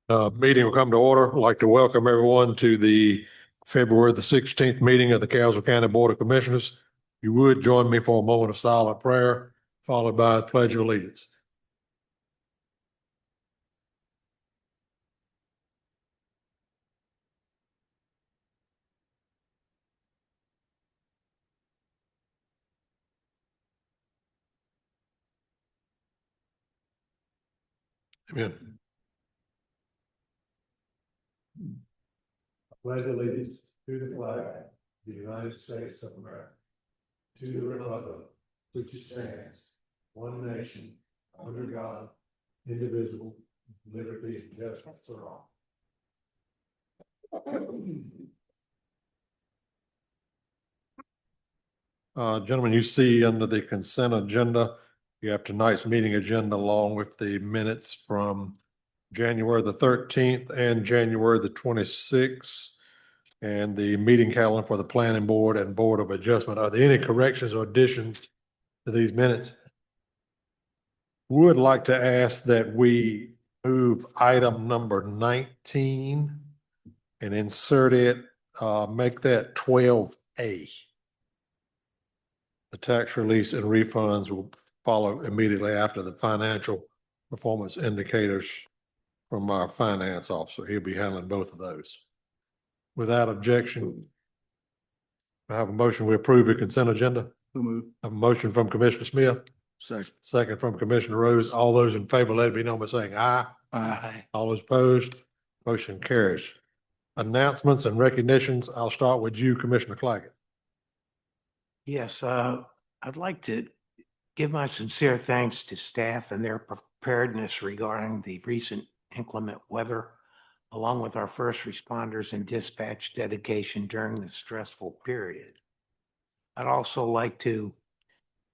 Meeting will come to order. I'd like to welcome everyone to the February the 16th meeting of the Castle County Board of Commissioners. You would join me for a moment of silent prayer, followed by a pledge of allegiance. Amen. I pledge allegiance to the flag of the United States of America, to the republic which stands one nation under God, indivisible, with liberty and justice for all. Gentlemen, you see under the consent agenda, you have tonight's meeting agenda along with the minutes from January the 13th and January the 26th, and the meeting calendar for the Planning Board and Board of Adjustment. Are there any corrections or additions to these minutes? Would like to ask that we move item number 19 and insert it, make that 12A. The tax release and refunds will follow immediately after the financial performance indicators from our finance officer. He'll be handling both of those. Without objection, I have a motion. We approve the consent agenda. I have a motion from Commissioner Smith. Second from Commissioner Rose. All those in favor, let it be known by saying aye. Aye. All those opposed, motion carries. Announcements and recognitions. I'll start with you, Commissioner Claggett. Yes, I'd like to give my sincere thanks to staff and their preparedness regarding the recent inclement weather, along with our first responders and dispatch dedication during the stressful period. I'd also like to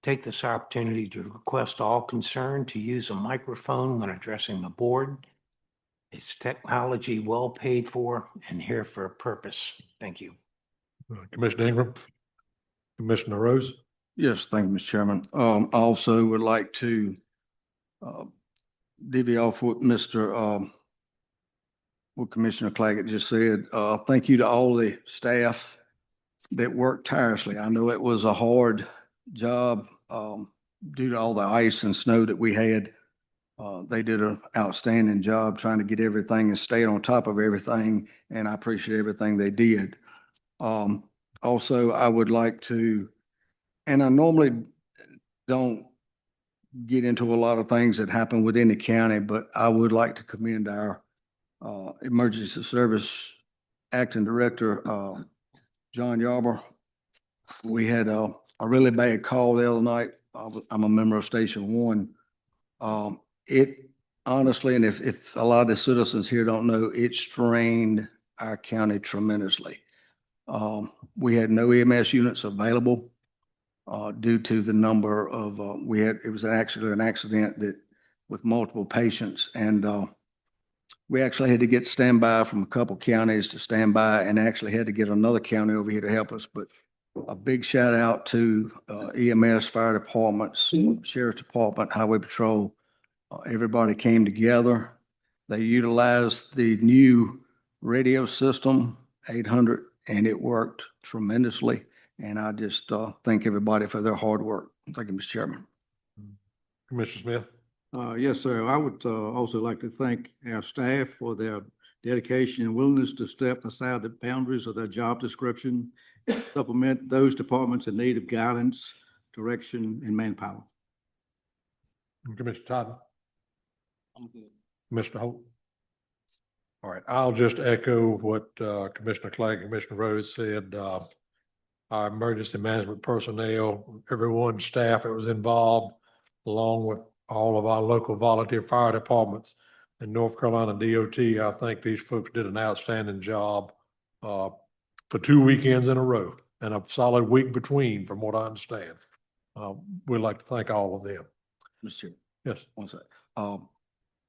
take this opportunity to request all concerned to use a microphone when addressing the board. It's technology well paid for and here for a purpose. Thank you. Commissioner Ingram. Commissioner Rose. Yes, thank you, Mr. Chairman. I also would like to divvy off what what Commissioner Claggett just said. Thank you to all the staff that worked tirelessly. I know it was a hard job due to all the ice and snow that we had. They did an outstanding job trying to get everything and stay on top of everything, and I appreciate everything they did. Also, I would like to, and I normally don't get into a lot of things that happen within the county, but I would like to commend our Emergency Service Acting Director, John Yarber. We had a really bad call the other night. I'm a member of Station 1. It honestly, and if a lot of the citizens here don't know, it strained our county tremendously. We had no EMS units available due to the number of, it was an accident that with multiple patients, and we actually had to get standby from a couple counties to stand by, and actually had to get another county over here to help us. But a big shout out to EMS, fire departments, sheriff's department, highway patrol. Everybody came together. They utilized the new radio system, 800, and it worked tremendously. And I just thank everybody for their hard work. Thank you, Mr. Chairman. Commissioner Smith. Yes, sir. I would also like to thank our staff for their dedication and willingness to step aside the boundaries of their job description, supplement those departments in need of guidance, direction, and manpower. Commissioner Todd. Mr. Holt. All right, I'll just echo what Commissioner Clegg and Commissioner Rose said. Our emergency management personnel, everyone, staff that was involved, along with all of our local volunteer fire departments in North Carolina DOT. I think these folks did an outstanding job for 2 weekends in a row and a solid week between, from what I understand. We'd like to thank all of them. Mr. Chairman. Yes. One sec.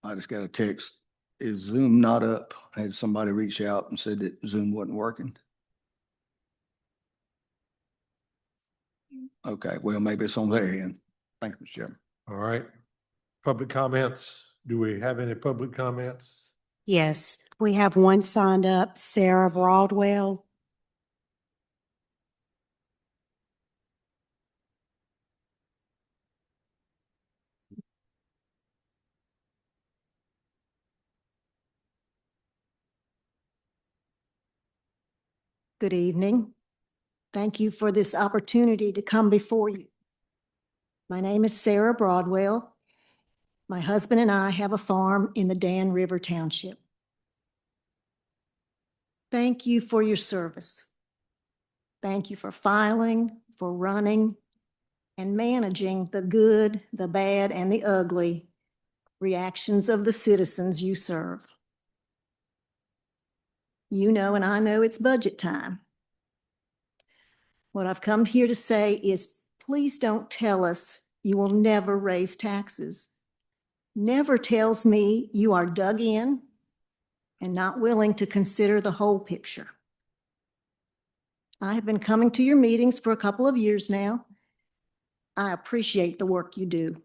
I just got a text. Is Zoom not up? I had somebody reach out and said that Zoom wasn't working. Okay, well, maybe it's on their end. Thank you, Mr. Chairman. All right. Public comments. Do we have any public comments? Yes, we have one signed up, Sarah Broadwell. Good evening. Thank you for this opportunity to come before you. My name is Sarah Broadwell. My husband and I have a farm in the Dan River Township. Thank you for your service. Thank you for filing, for running, and managing the good, the bad, and the ugly reactions of the citizens you serve. You know, and I know it's budget time. What I've come here to say is, please don't tell us you will never raise taxes. Never tells me you are dug in and not willing to consider the whole picture. I have been coming to your meetings for a couple of years now. I appreciate the work you do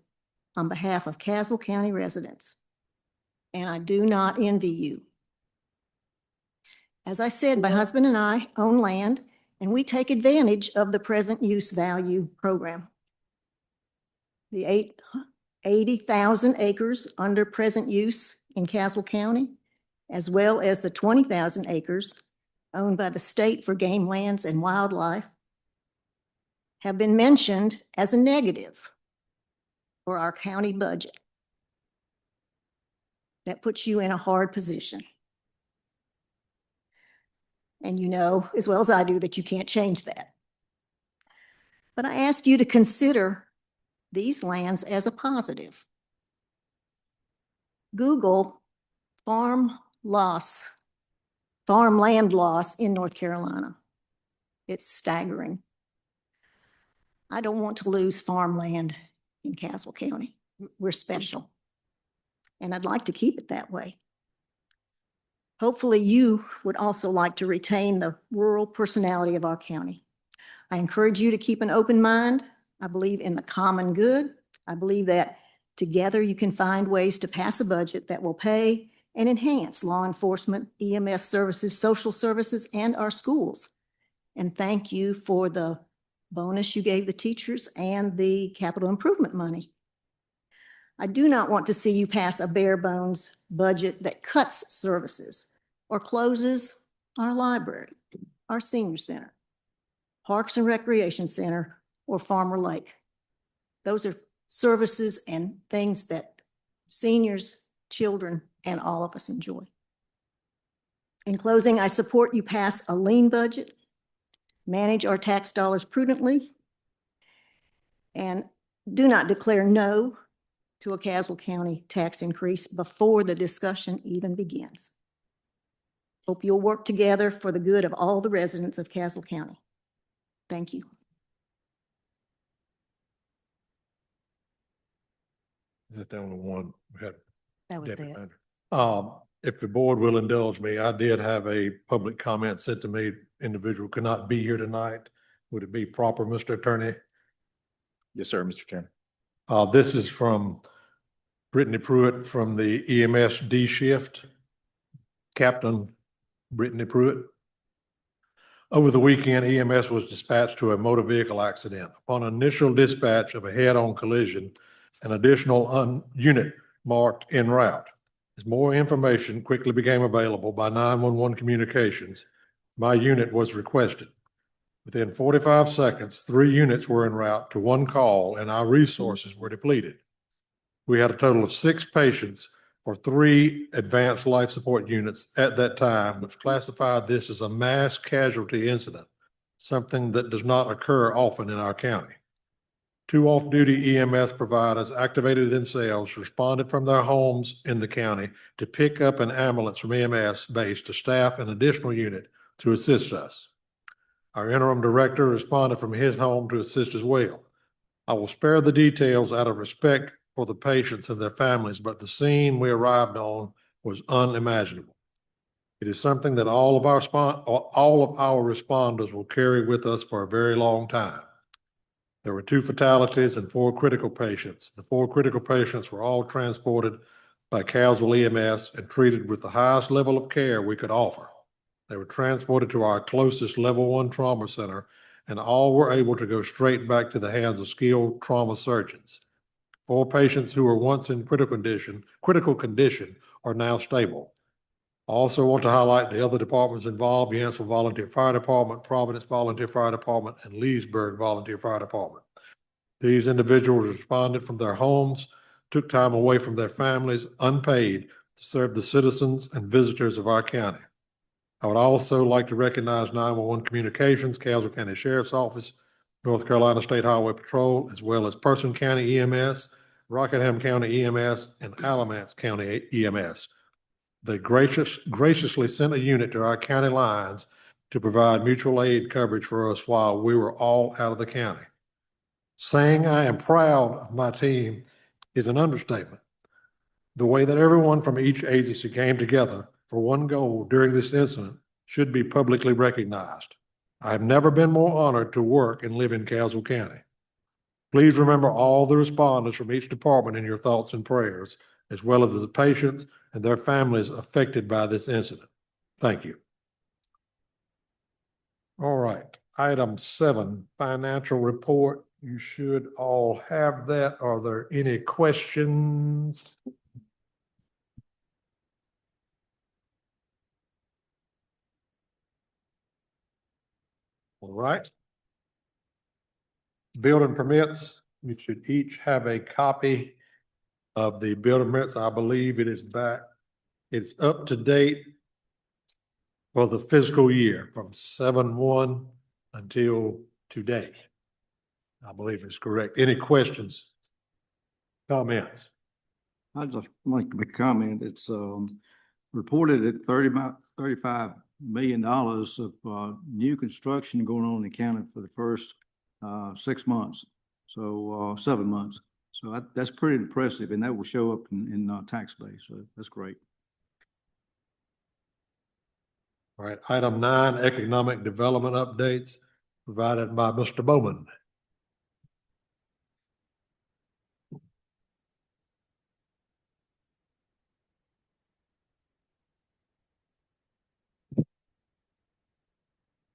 on behalf of Caswell County residents, and I do not envy you. As I said, my husband and I own land, and we take advantage of the present use value program. The 80,000 acres under present use in Caswell County, as well as the 20,000 acres owned by the state for game lands and wildlife, have been mentioned as a negative for our county budget. That puts you in a hard position. And you know as well as I do that you can't change that. But I ask you to consider these lands as a positive. Google farmland loss in North Carolina. It's staggering. I don't want to lose farmland in Caswell County. We're special. And I'd like to keep it that way. Hopefully you would also like to retain the rural personality of our county. I encourage you to keep an open mind. I believe in the common good. I believe that together you can find ways to pass a budget that will pay and enhance law enforcement, EMS services, social services, and our schools. And thank you for the bonus you gave the teachers and the capital improvement money. I do not want to see you pass a bare bones budget that cuts services or closes our library, our senior center, Parks and Recreation Center, or Farmer Lake. Those are services and things that seniors, children, and all of us enjoy. In closing, I support you pass a lean budget, manage our tax dollars prudently, and do not declare no to a Caswell County tax increase before the discussion even begins. Hope you'll work together for the good of all the residents of Caswell County. Thank you. Is that the only one we had? That was Deputy it. Manager? If the board will indulge me, I did have a public comment sent to me. Individual could not be here tonight. Would it be proper, Mr. Attorney? Yes, sir, Mr. Chairman. This is from Brittany Pruitt from the EMS D shift. Captain Brittany Pruitt. Over the weekend, EMS was dispatched to a motor vehicle accident. Upon initial dispatch of a head-on collision, an additional unit marked en route. As more information quickly became available by 911 communications, my unit was requested. Within 45 seconds, 3 units were en route to 1 call and our resources were depleted. We had a total of 6 patients for 3 advanced life support units at that time, which classified this as a mass casualty incident, something that does not occur often in our county. 2 off-duty EMS providers activated themselves, responded from their homes in the county to pick up an ambulance from EMS base to staff an additional unit to assist us. Our interim director responded from his home to assist as well. I will spare the details out of respect for the patients and their families, but the scene we arrived on was unimaginable. It is something that all of our responders will carry with us for a very long time. There were 2 fatalities and 4 critical patients. The 4 critical patients were all transported by Caswell EMS and treated with the highest level of care we could offer. They were transported to our closest level 1 trauma center, and all were able to go straight back to the hands of skilled trauma surgeons. 4 patients who were once in critical condition are now stable. I also want to highlight the other departments involved: Yanceville Volunteer Fire Department, Providence Volunteer Fire Department, and Leesburg Volunteer Fire Department. These individuals responded from their homes, took time away from their families, unpaid, to serve the citizens and visitors of our county. I would also like to recognize 911 Communications, Caswell County Sheriff's Office, North Carolina State Highway Patrol, as well as Person County EMS, Rockingham County EMS, and Alamance County EMS. They graciously sent a unit to our county lines to provide mutual aid coverage for us while we were all out of the county. Saying I am proud of my team is an understatement. The way that everyone from each agency came together for one goal during this incident should be publicly recognized. I have never been more honored to work and live in Caswell County. Please remember all the responders from each department in your thoughts and prayers, as well as the patients and their families affected by this incident. Thank you. All right, item 7, financial report. You should all have that. Are there any questions? All right. Building permits, you should each have a copy of the building permits. I believe it is back. It's up to date for the fiscal year from 7/1 until today. I believe it's correct. Any questions? Comments? I'd just like to make a comment. It's reported at $35 million of new construction going on in the county for the first 6 months. So 7 months. So that's pretty impressive, and that will show up in tax base. So that's great. All right, item 9, economic development updates provided by Mr. Bowman.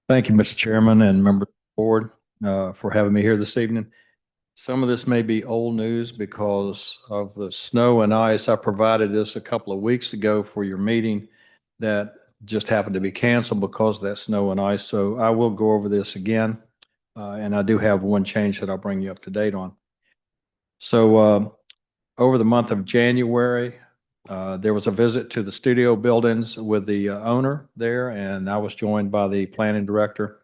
Thank you, Mr. Chairman and members of the board, for having me here this evening. Some of this may be old news because of the snow and ice. I provided this a couple of weeks ago for your meeting that just happened to be canceled because of that snow and ice. So I will go over this again. And I do have one change that I'll bring you up to date on. So over the month of January, there was a visit to the studio buildings with the owner there, and I was joined by the planning director,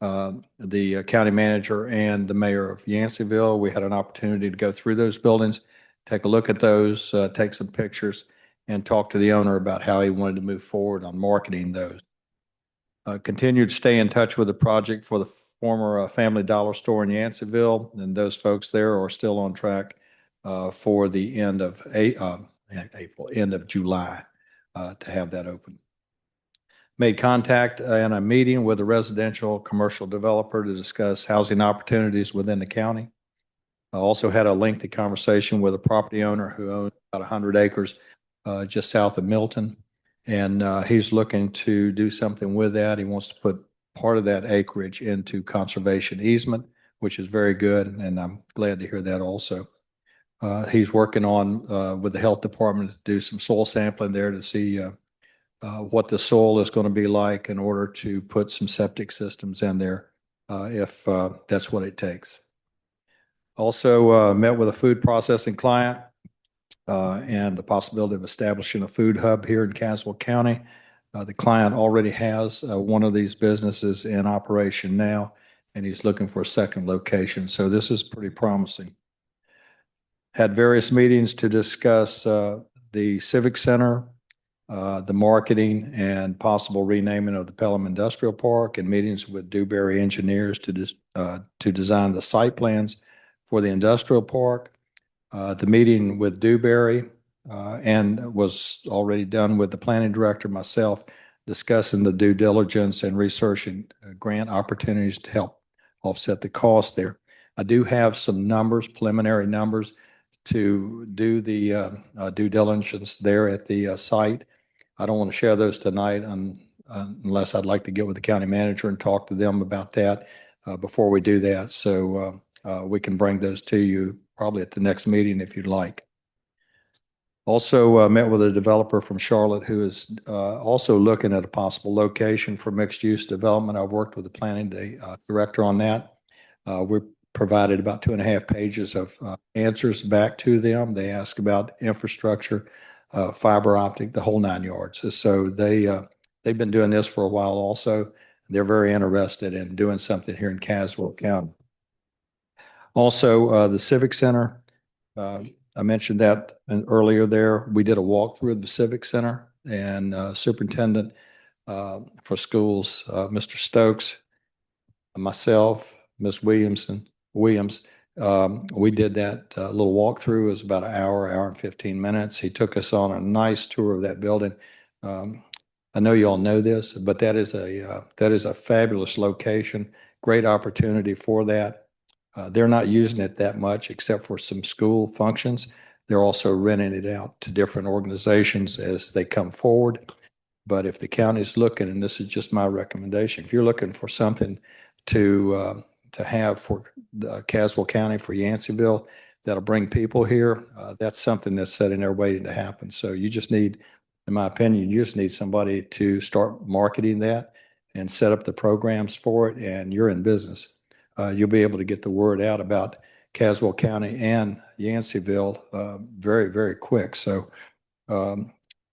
the county manager, and the mayor of Yanceyville. We had an opportunity to go through those buildings, take a look at those, take some pictures, and talk to the owner about how he wanted to move forward on marketing those. Continued to stay in touch with the project for the former Family Dollar store in Yanceyville, and those folks there are still on track for the end of April, end of July, to have that open. Made contact and a meeting with a residential commercial developer to discuss housing opportunities within the county. I also had a lengthy conversation with a property owner who owns about 100 acres just south of Milton. And he's looking to do something with that. He wants to put part of that acreage into conservation easement, which is very good. And I'm glad to hear that also. He's working on with the health department to do some soil sampling there to see what the soil is going to be like in order to put some septic systems in there if that's what it takes. Also met with a food processing client and the possibility of establishing a food hub here in Caswell County. The client already has one of these businesses in operation now, and he's looking for a second location. So this is pretty promising. Had various meetings to discuss the Civic Center, the marketing, and possible renaming of the Pelham Industrial Park, and meetings with Dewberry engineers to design the site plans for the industrial park. The meeting with Dewberry and was already done with the planning director, myself, discussing the due diligence and researching grant opportunities to help offset the cost there. I do have some numbers, preliminary numbers, to do the due diligence there at the site. I don't want to share those tonight unless I'd like to get with the county manager and talk to them about that before we do that. So we can bring those to you probably at the next meeting if you'd like. Also met with a developer from Charlotte who is also looking at a possible location for mixed-use development. I've worked with the planning director on that. We provided about 2.5 pages of answers back to them. They asked about infrastructure, fiber optic, the whole 9 yards. So they've been doing this for a while also. They're very interested in doing something here in Caswell County. Also, the Civic Center. I mentioned that earlier there. We did a walkthrough of the Civic Center, and Superintendent for Schools, Mr. Stokes, myself, Ms. Williams, we did that little walkthrough. It was about an hour and 15 minutes. He took us on a nice tour of that building. I know you all know this, but that is a fabulous location, great opportunity for that. They're not using it that much except for some school functions. They're also renting it out to different organizations as they come forward. But if the county's looking, and this is just my recommendation, if you're looking for something to have for Caswell County, for Yanceyville, that'll bring people here, that's something that's sitting there waiting to happen. So you just need, in my opinion, you just need somebody to start marketing that and set up the programs for it, and you're in business. You'll be able to get the word out about Caswell County and Yanceyville very, very quick. So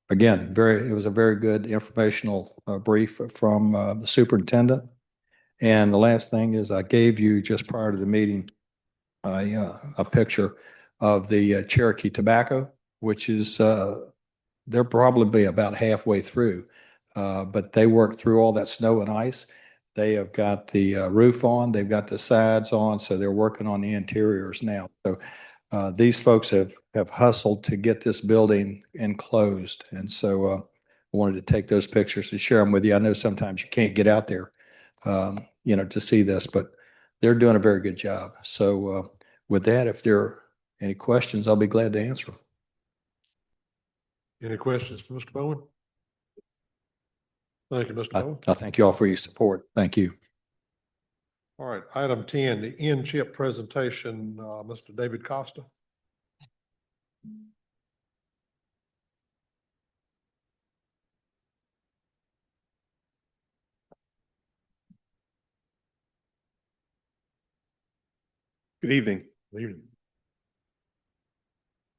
again, it was a very good informational brief from the superintendent. And the last thing is I gave you just prior to the meeting a picture of the Cherokee Tobacco, which is they're probably about halfway through, but they worked through all that snow and ice. They have got the roof on, they've got the sides on, so they're working on the interiors now. So these folks have hustled to get this building enclosed. And so I wanted to take those pictures and share them with you. I know sometimes you can't get out there, to see this, but they're doing a very good job. So with that, if there are any questions, I'll be glad to answer them. Any questions for Mr. Bowen? Thank you, Mr. Bowen. I thank you all for your support. Thank you. All right, item 10, the in-chip presentation, Mr. David Costa. Good evening. Good evening.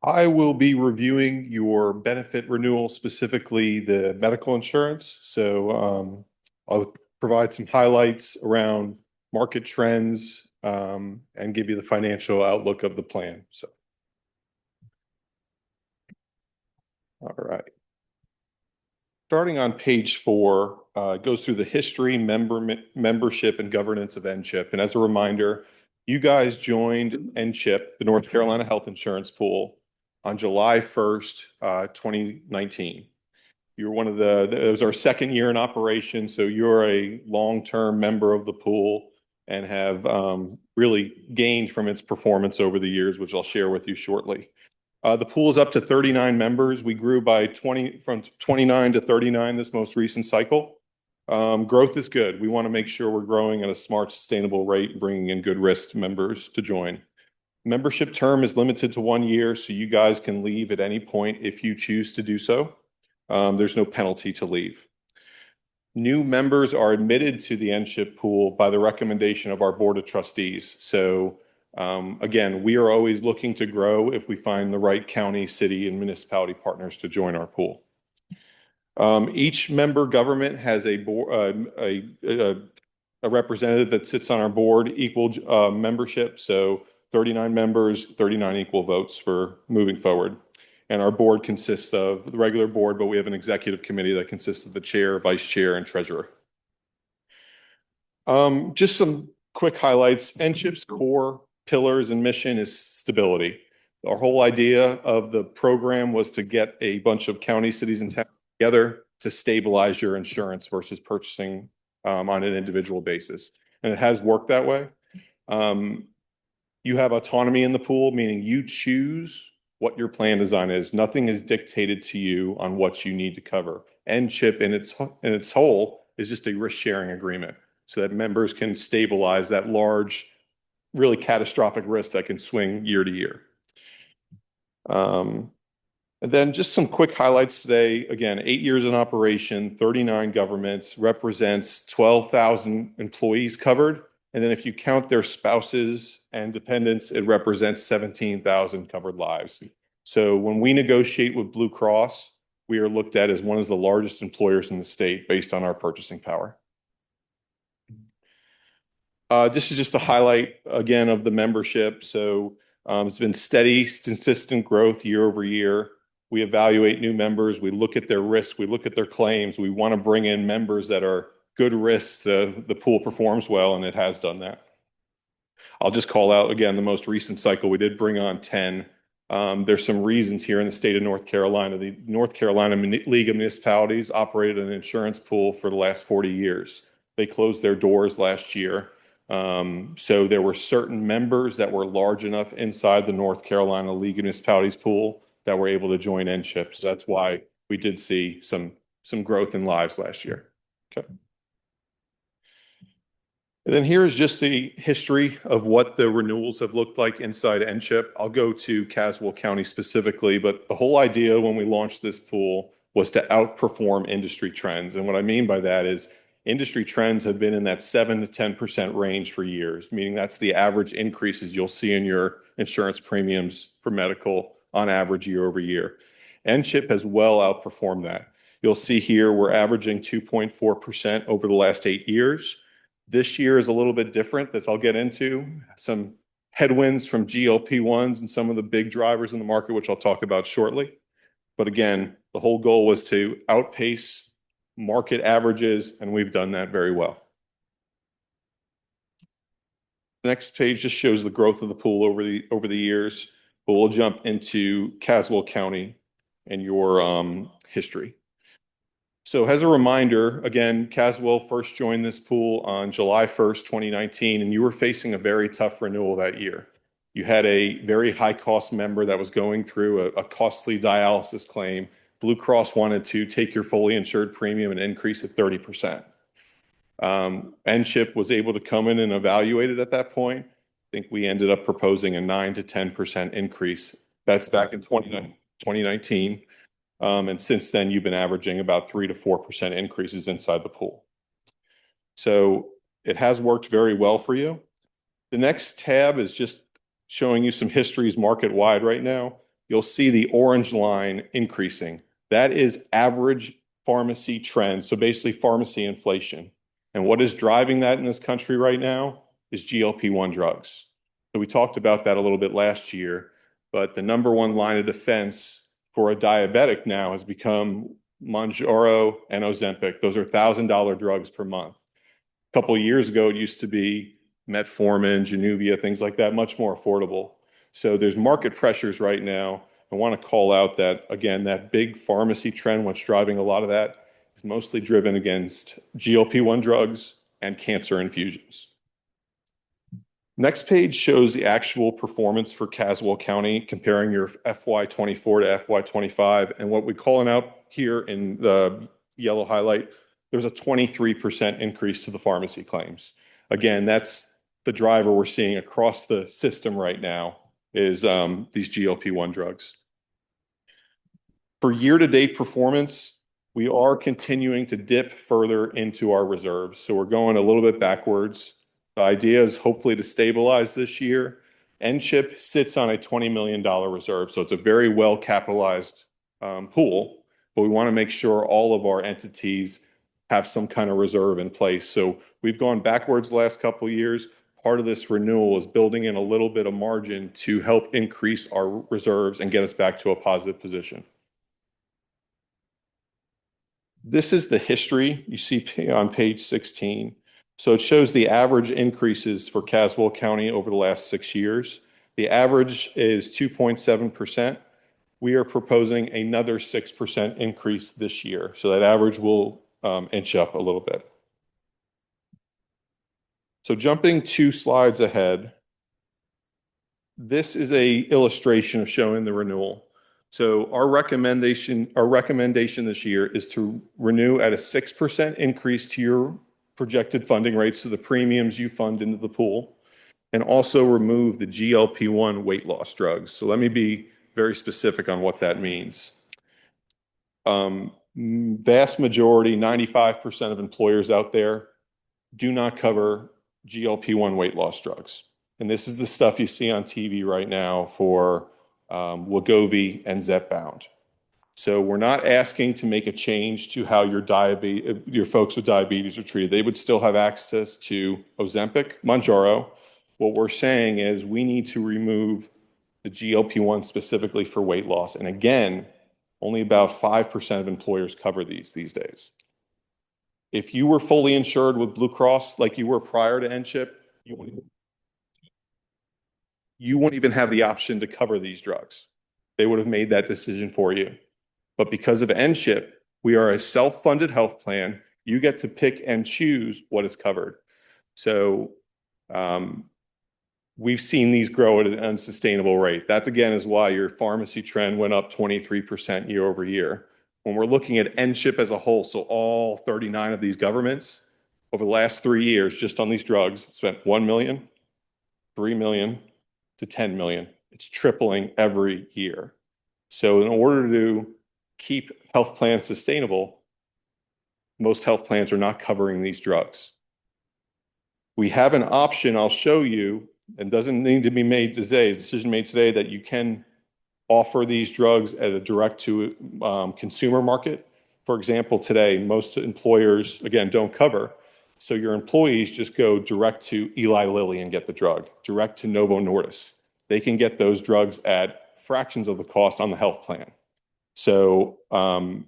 I will be reviewing your benefit renewal, specifically the medical insurance. So I'll provide some highlights around market trends and give you the financial outlook of the plan. So, all right. Starting on page 4, it goes through the history, membership, and governance of NCHIP. And as a reminder, you guys joined NCHIP, the North Carolina Health Insurance Pool, on July 1st, 2019. You're one of it was our second year in operation, so you're a long-term member of the pool and have really gained from its performance over the years, which I'll share with you shortly. The pool is up to 39 members. We grew by from 29 to 39 this most recent cycle. Growth is good. We want to make sure we're growing at a smart, sustainable rate and bringing in good risk members to join. Membership term is limited to 1 year, so you guys can leave at any point if you choose to do so. There's no penalty to leave. New members are admitted to the NCHIP pool by the recommendation of our Board of Trustees. So again, we are always looking to grow if we find the right county, city, and municipality partners to join our pool. Each member government has a representative that sits on our board, equal membership. So 39 members, 39 equal votes for moving forward. And our board consists of the regular board, but we have an executive committee that consists of the chair, vice chair, and treasurer. Just some quick highlights. NCHIP's core pillars and mission is stability. Our whole idea of the program was to get a bunch of county, cities, and towns together to stabilize your insurance versus purchasing on an individual basis. And it has worked that way. You have autonomy in the pool, meaning you choose what your plan design is. Nothing is dictated to you on what you need to cover. NCHIP in its whole is just a risk-sharing agreement so that members can stabilize that large, really catastrophic risk that can swing year to year. And then just some quick highlights today. Again, 8 years in operation, 39 governments, represents 12,000 employees covered. And then if you count their spouses and dependents, it represents 17,000 covered lives. So when we negotiate with Blue Cross, we are looked at as one of the largest employers in the state based on our purchasing power. This is just a highlight again of the membership. So it's been steady, consistent growth year over year. We evaluate new members. We look at their risk. We look at their claims. We want to bring in members that are good risks. The pool performs well, and it has done that. I'll just call out again the most recent cycle. We did bring on 10. There's some reasons here in the state of North Carolina. The North Carolina League of Municipalities operated an insurance pool for the last 40 years. They closed their doors last year. So there were certain members that were large enough inside the North Carolina League of Municipalities pool that were able to join NCHIP. So that's why we did see some growth in lives last year. Okay. And then here's just the history of what the renewals have looked like inside NCHIP. I'll go to Caswell County specifically, but the whole idea when we launched this pool was to outperform industry trends. And what I mean by that is industry trends have been in that 7 to 10% range for years, meaning that's the average increases you'll see in your insurance premiums for medical on average year over year. NCHIP has well outperformed that. You'll see here we're averaging 2.4% over the last 8 years. This year is a little bit different that I'll get into. Some headwinds from GLP-1s and some of the big drivers in the market, which I'll talk about shortly. But again, the whole goal was to outpace market averages, and we've done that very well. The next page just shows the growth of the pool over the years, but we'll jump into Caswell County and your history. So as a reminder, again, Caswell first joined this pool on July 1st, 2019, and you were facing a very tough renewal that year. You had a very high-cost member that was going through a costly dialysis claim. Blue Cross wanted to take your fully insured premium and increase it 30%. NCHIP was able to come in and evaluate it at that point. I think we ended up proposing a 9 to 10% increase. That's back in 2019. And since then, you've been averaging about 3 to 4% increases inside the pool. So it has worked very well for you. The next tab is just showing you some histories market-wide right now. You'll see the orange line increasing. That is average pharmacy trends, so basically pharmacy inflation. And what is driving that in this country right now is GLP-1 drugs. So we talked about that a little bit last year, but the number one line of defense for a diabetic now has become Mounjaro and Ozempic. Those are $1,000 drugs per month. A couple of years ago, it used to be metformin, Januvia, things like that, much more affordable. So there's market pressures right now. I want to call out that, again, that big pharmacy trend, what's driving a lot of that is mostly driven against GLP-1 drugs and cancer infusions. Next page shows the actual performance for Caswell County, comparing your FY24 to FY25. And what we're calling out here in the yellow highlight, there's a 23% increase to the pharmacy claims. Again, that's the driver we're seeing across the system right now is these GLP-1 drugs. For year-to-date performance, we are continuing to dip further into our reserves. So we're going a little bit backwards. The idea is hopefully to stabilize this year. NCHIP sits on a $20 million reserve, so it's a very well-capitalized pool, but we want to make sure all of our entities have some kind of reserve in place. So we've gone backwards the last couple of years. Part of this renewal is building in a little bit of margin to help increase our reserves and get us back to a positive position. This is the history you see on page 16. So it shows the average increases for Caswell County over the last 6 years. The average is 2.7%. We are proposing another 6% increase this year. So that average will inch up a little bit. So jumping 2 slides ahead, This is a illustration of showing the renewal. So our recommendation this year is to renew at a 6% increase to your projected funding rates, so the premiums you fund into the pool, and also remove the GLP-1 weight loss drugs. So let me be very specific on what that means. Vast majority, 95% of employers out there do not cover GLP-1 weight loss drugs. And this is the stuff you see on TV right now for Wegovy and Zepbound. So we're not asking to make a change to how your folks with diabetes are treated. They would still have access to Ozempic, Mounjaro. What we're saying is we need to remove the GLP-1 specifically for weight loss. And again, only about 5% of employers cover these days. If you were fully insured with Blue Cross like you were prior to NCHIP, you wouldn't even have the option to cover these drugs. They would have made that decision for you. But because of NCHIP, we are a self-funded health plan. You get to pick and choose what is covered. So we've seen these grow at an unsustainable rate. That, again, is why your pharmacy trend went up 23% year over year. When we're looking at NCHIP as a whole, so all 39 of these governments, over the last 3 years, just on these drugs, spent 1 million, 3 million to 10 million. It's tripling every year. So in order to keep health plans sustainable, most health plans are not covering these drugs. We have an option I'll show you, and doesn't need to be made today, a decision made today, that you can offer these drugs at a direct to consumer market. For example, today, most employers, again, don't cover. So your employees just go direct to Eli Lilly and get the drug, direct to Novo Nordisk. They can get those drugs at fractions of the cost on the health plan. So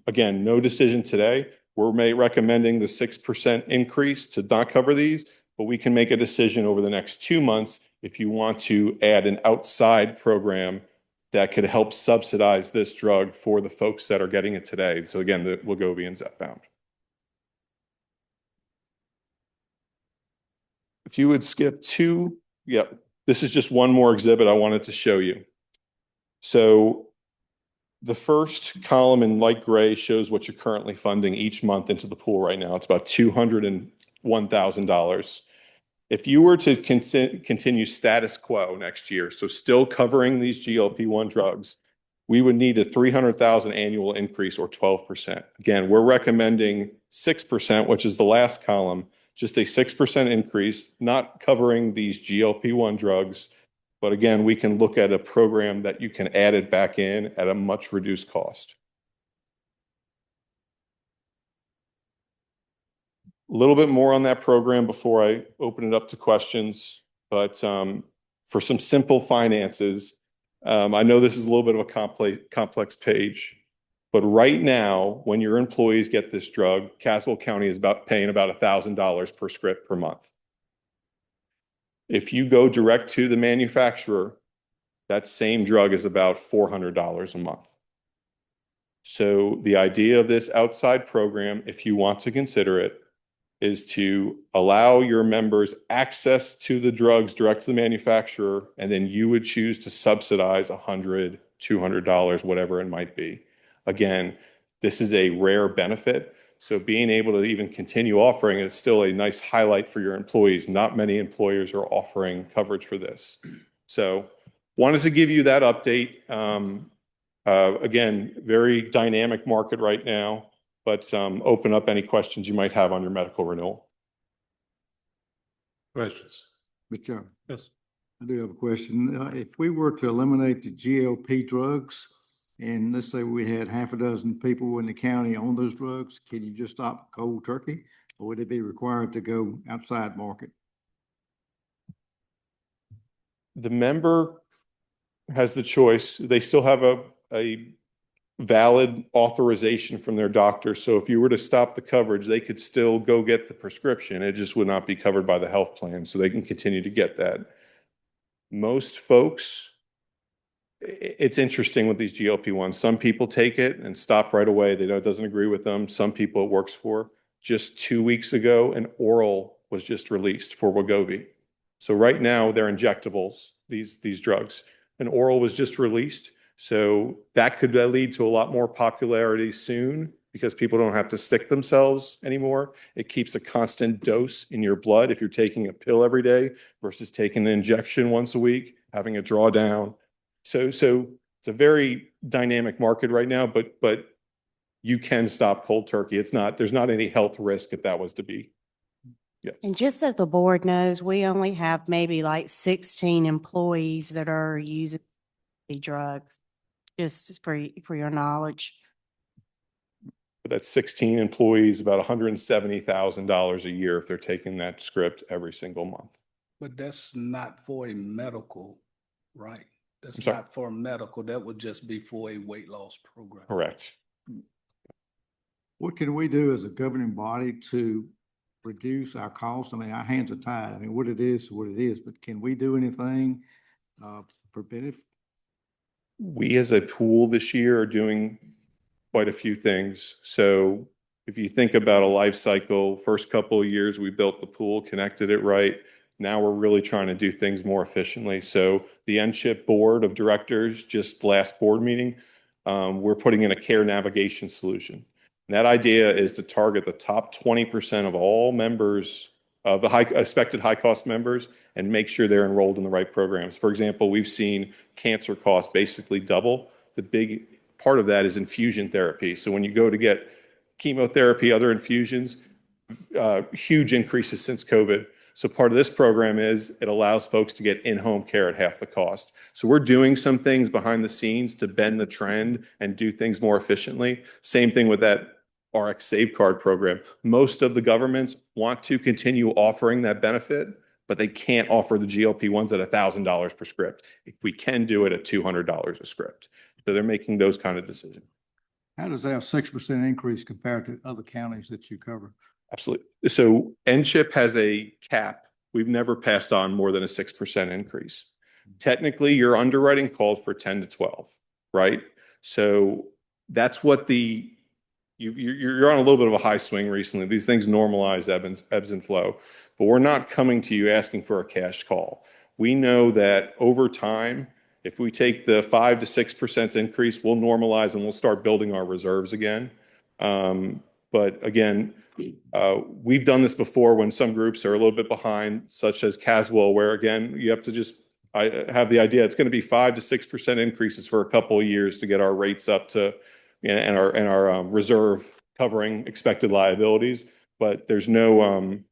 again, no decision today. We're recommending the 6% increase to not cover these, but we can make a decision over the next 2 months if you want to add an outside program that could help subsidize this drug for the folks that are getting it today. So again, the Wegovy and Zepbound. If you would skip to, yep, this is just one more exhibit I wanted to show you. So the first column in light gray shows what you're currently funding each month into the pool right now. It's about $201,000. If you were to continue status quo next year, so still covering these GLP-1 drugs, we would need a $300,000 annual increase, or 12%. Again, we're recommending 6%, which is the last column, just a 6% increase, not covering these GLP-1 drugs. But again, we can look at a program that you can add it back in at a much reduced cost. A little bit more on that program before I open it up to questions. But for some simple finances, I know this is a little bit of a complex page, but right now, when your employees get this drug, Caswell County is paying about $1,000 per script per month. If you go direct to the manufacturer, that same drug is about $400 a month. So the idea of this outside program, if you want to consider it, is to allow your members access to the drugs direct to the manufacturer, and then you would choose to subsidize $100, $200, whatever it might be. Again, this is a rare benefit, so being able to even continue offering it is still a nice highlight for your employees. Not many employers are offering coverage for this. So wanted to give you that update. Again, very dynamic market right now, but open up any questions you might have on your medical renewal. Questions? Mr. Chairman, Yes. I do have a question. If we were to eliminate the GLP drugs, and let's say we had half a dozen people in the county on those drugs, can you just stop cold turkey? Or would it be required to go outside market? The member has the choice. They still have a valid authorization from their doctor. So if you were to stop the coverage, they could still go get the prescription. It just would not be covered by the health plan. So they can continue to get that. Most folks, it's interesting with these GLP-1s. Some people take it and stop right away. They know it doesn't agree with them. Some people it works for. Just 2 weeks ago, an oral was just released for Wegovy. So right now they're injectables, these drugs. An oral was just released. So that could lead to a lot more popularity soon because people don't have to stick themselves anymore. It keeps a constant dose in your blood if you're taking a pill every day versus taking an injection once a week, having a drawdown. So it's a very dynamic market right now, but you can stop cold turkey. There's not any health risk if that was to be. Yeah. And just so the board knows, we only have maybe like 16 employees that are using the drugs, just for your knowledge. But that's 16 employees, about $170,000 a year if they're taking that script every single month. But that's not for a medical, right? I'm That's sorry? not for medical. That would just be for a weight loss program. Correct. What can we do as a governing body to reduce our costs? I mean, our hands are tied. I mean, what it is, but can we do anything preventive? We as a pool this year are doing quite a few things. So if you think about a life cycle, first couple of years, we built the pool, connected it right. Now we're really trying to do things more efficiently. So the NCHIP board of directors, just last board meeting, we're putting in a care navigation solution. And that idea is to target the top 20% of all members of the expected high cost members and make sure they're enrolled in the right programs. For example, we've seen cancer costs basically double. The big part of that is infusion therapy. So when you go to get chemotherapy, other infusions, huge increases since COVID. So part of this program is it allows folks to get in-home care at half the cost. So we're doing some things behind the scenes to bend the trend and do things more efficiently. Same thing with that RX Save Card program. Most of the governments want to continue offering that benefit, but they can't offer the GLP-1s at $1,000 per script. We can do it at $200 a script. So they're making those kind of decisions. How does our 6% increase compare to other counties that you cover? Absolutely. So NCHIP has a cap. We've never passed on more than a 6% increase. Technically, your underwriting called for 10 to 12, right? So that's what you're on a little bit of a high swing recently. These things normalize ebbs and flow, but we're not coming to you asking for a cash call. We know that over time, if we take the 5 to 6% increase, we'll normalize and we'll start building our reserves again. But again, we've done this before when some groups are a little bit behind, such as Caswell, where again, you have to I have the idea it's going to be 5 to 6% increases for a couple of years to get our rates up to, and our reserve covering expected liabilities. But there's no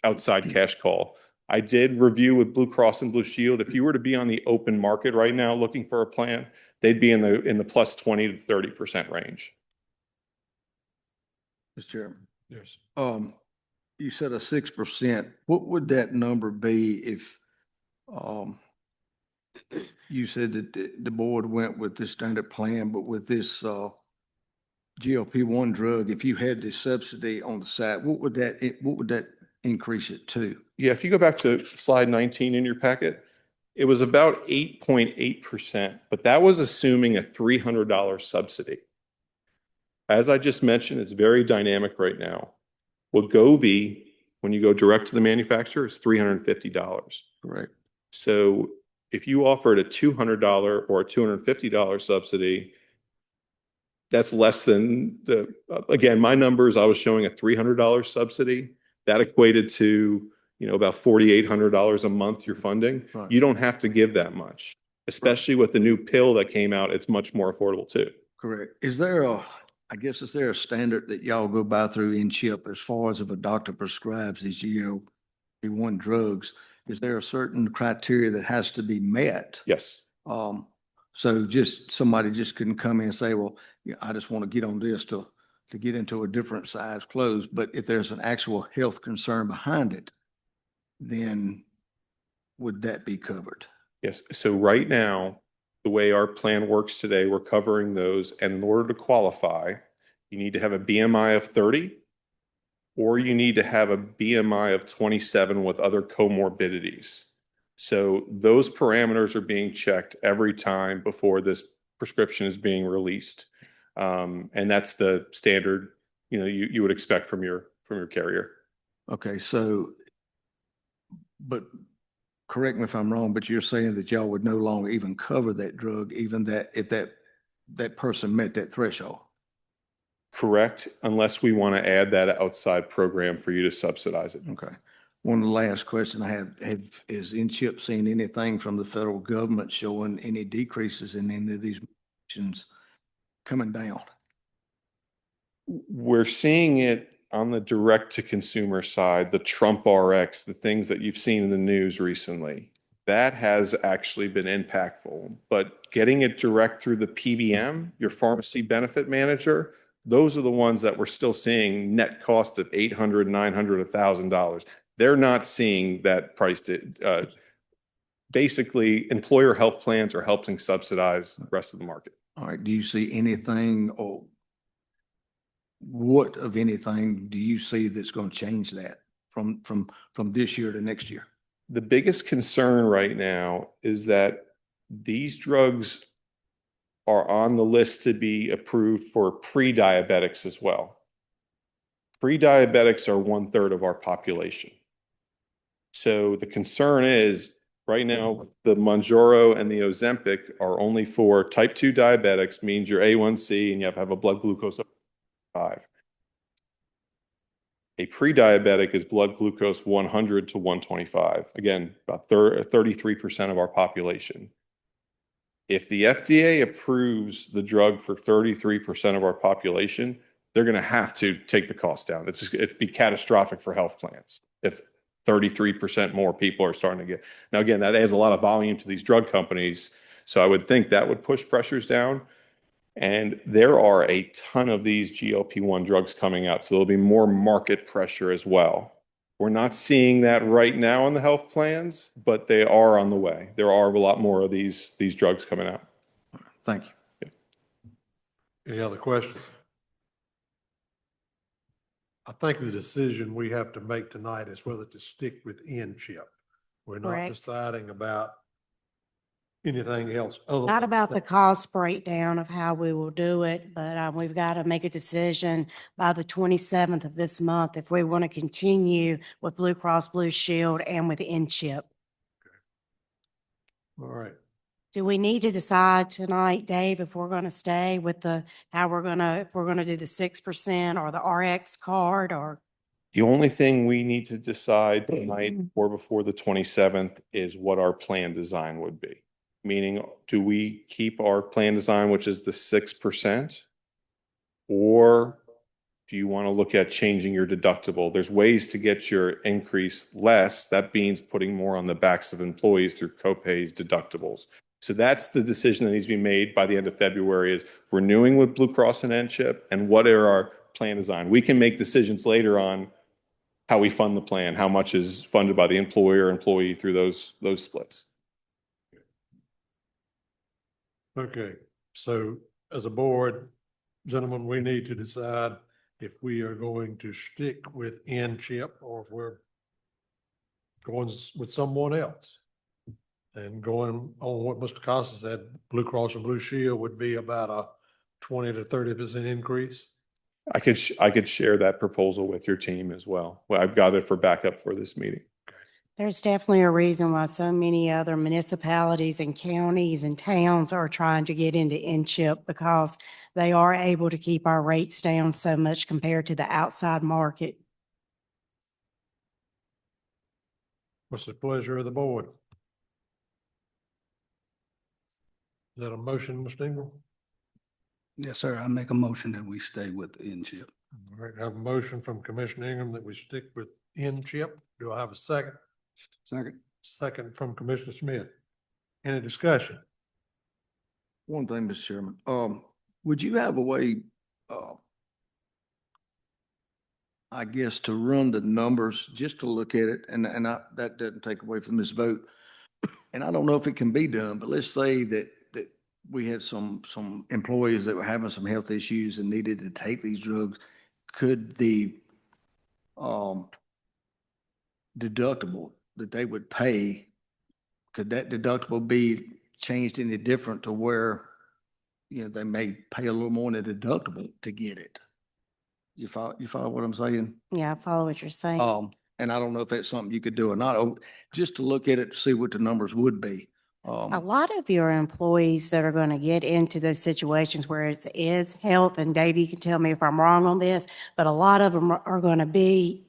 outside cash call. I did review with Blue Cross and Blue Shield. If you were to be on the open market right now looking for a plan, they'd be in the plus 20 to 30% range. Mr. Chairman. Yes. You said a 6%. What would that number be if you said that the board went with the standard plan, but with this GLP-1 drug, if you had the subsidy on the side, what would that increase it to? Yeah, if you go back to slide 19 in your packet, it was about 8.8%, but that was assuming a $300 subsidy. As I just mentioned, it's very dynamic right now. Wegovy, when you go direct to the manufacturer, is $350. Correct. So if you offered a $200 or a $250 subsidy, that's less than again, my numbers, I was showing a $300 subsidy. That equated to, about $4,800 a month you're funding. Right. You don't have to give that much, especially with the new pill that came out. It's much more affordable too. Correct. Is there a standard that y'all go by through NCHIP as far as if a doctor prescribes these GLP-1 drugs? Is there a certain criteria that has to be met? Yes. So somebody just couldn't come in and say, well, I just want to get on this to get into a different size clothes. But if there's an actual health concern behind it, then would that be covered? Yes. So right now, the way our plan works today, we're covering those. And in order to qualify, you need to have a BMI of 30, or you need to have a BMI of 27 with other comorbidities. So those parameters are being checked every time before this prescription is being released. And that's the standard, you would expect from your carrier. Okay. So But correct me if I'm wrong, but you're saying that y'all would no longer even cover that drug, even that if that person met that threshold? Correct, unless we want to add that outside program for you to subsidize it. Okay. One last question I have is InChip seen anything from the federal government showing any decreases in any of these medications coming down? We're seeing it on the direct to consumer side, the Trump RX, the things that you've seen in the news recently. That has actually been impactful, but getting it direct through the PBM, your pharmacy benefit manager, those are the ones that we're still seeing net cost of $800, $900, $1,000. They're not seeing that priced. Basically, employer health plans are helping subsidize the rest of the market. All right. Do you see anything or what of anything do you see that's going to change that from this year to next year? The biggest concern right now is that these drugs are on the list to be approved for pre-diabetics as well. Pre-diabetics are 1/3 of our population. So the concern is right now, the Mounjaro and the Ozempic are only for type 2 diabetics, means your A1C and you have to have a blood glucose of 5. A pre-diabetic is blood glucose 100 to 125. Again, about 33% of our population. If the FDA approves the drug for 33% of our population, they're going to have to take the cost down. It'd be catastrophic for health plans if 33% more people are starting to get. Now, again, that adds a lot of volume to these drug companies. So I would think that would push pressures down. And there are a ton of these GLP-1 drugs coming out. So there'll be more market pressure as well. We're not seeing that right now in the health plans, but they are on the way. There are a lot more of these drugs coming out. Thank you. Any other questions? I think the decision we have to make tonight is whether to stick with InChip. We're not Correct. deciding about anything else other Not than about the that. cost breakdown of how we will do it, but we've got to make a decision by the 27th of this month if we want to continue with Blue Cross Blue Shield and with InChip. All right. Do we need to decide tonight, Dave, if we're going to stay with if we're going to do the 6% or the RX card or? The only thing we need to decide tonight or before the 27th is what our plan design would be. Meaning, do we keep our plan design, which is the 6%? Or do you want to look at changing your deductible? There's ways to get your increase less. That means putting more on the backs of employees through copays, deductibles. So that's the decision that needs to be made by the end of February is renewing with Blue Cross and NCHIP and what are our plan design. We can make decisions later on how we fund the plan, how much is funded by the employer, employee through those splits. Okay, so as a board, gentlemen, we need to decide if we are going to stick with InChip or if we're going with someone else. And going on what Mr. Costa said, Blue Cross and Blue Shield would be about a 20 to 30% increase. I could share that proposal with your team as well. Well, I've got it for backup for this meeting. There's definitely a reason why so many other municipalities and counties and towns are trying to get into InChip because they are able to keep our rates down so much compared to the outside market. What's the pleasure of the board? Is that a motion, Mr. Ingram? Yes, sir. I make a motion that we stay with InChip. All right, I have a motion from Commissioner Ingram that we stick with InChip. Do I have a second? Second. Second from Commissioner Smith. Any discussion? One thing, Mr. Chairman, would you have a way, I guess, to run the numbers, just to look at it, and that doesn't take away from this vote. And I don't know if it can be done, but let's say that we had some employees that were having some health issues and needed to take these drugs. Could the deductible that they would pay, could that deductible be changed any different to where, they may pay a little more than a deductible to get it? You follow what I'm saying? Yeah, I follow what you're saying. And I don't know if that's something you could do or not, just to look at it, to see what the numbers would be. A lot of your employees that are going to get into those situations where it is health, and Dave, you can tell me if I'm wrong on this, but a lot of them are going to be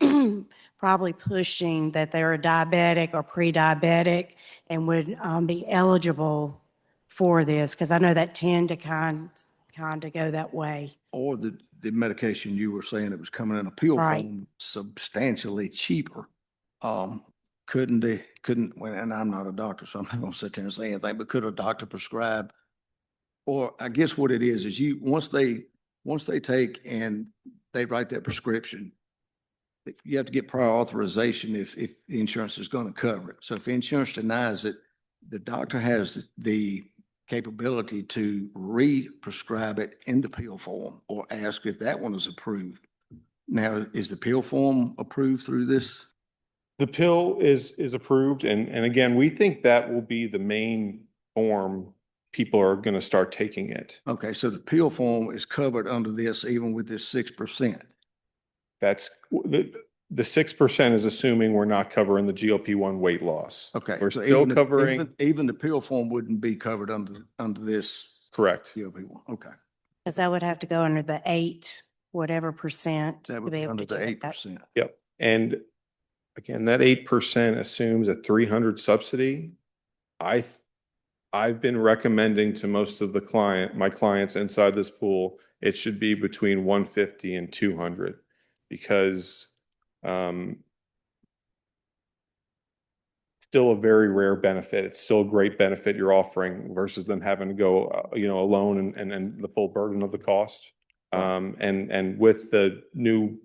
probably pushing that they're a diabetic or pre-diabetic and would be eligible for this, because I know that tend to kind of go that way. Or the medication you were saying it was coming in a pill Right. form substantially cheaper. Well, and I'm not a doctor, so I'm not gonna sit there and say anything, but could a doctor prescribe? Or I guess what it is once they take and they write that prescription, you have to get prior authorization if the insurance is going to cover it. So if insurance denies it, the doctor has the capability to re-prescribe it in the pill form or ask if that one is approved. Now, is the pill form approved through this? The pill is approved, and again, we think that will be the main form people are going to start taking it. Okay, so the pill form is covered under this, even with this 6%. That's the 6% is assuming we're not covering the GLP-1 weight loss. Okay. We're so still even the- covering. even the pill form wouldn't be covered under this Correct. GLP-1. Okay. Because that would have to go under the 8, whatever percent. That to would be be able under to the do that. 8%. Yep. And again, that 8% assumes a 300 subsidy. I've been recommending to most of my clients inside this pool, it should be between 150 and 200 because still a very rare benefit. It's still a great benefit you're offering versus them having to go, alone and the full burden of the cost. And with the new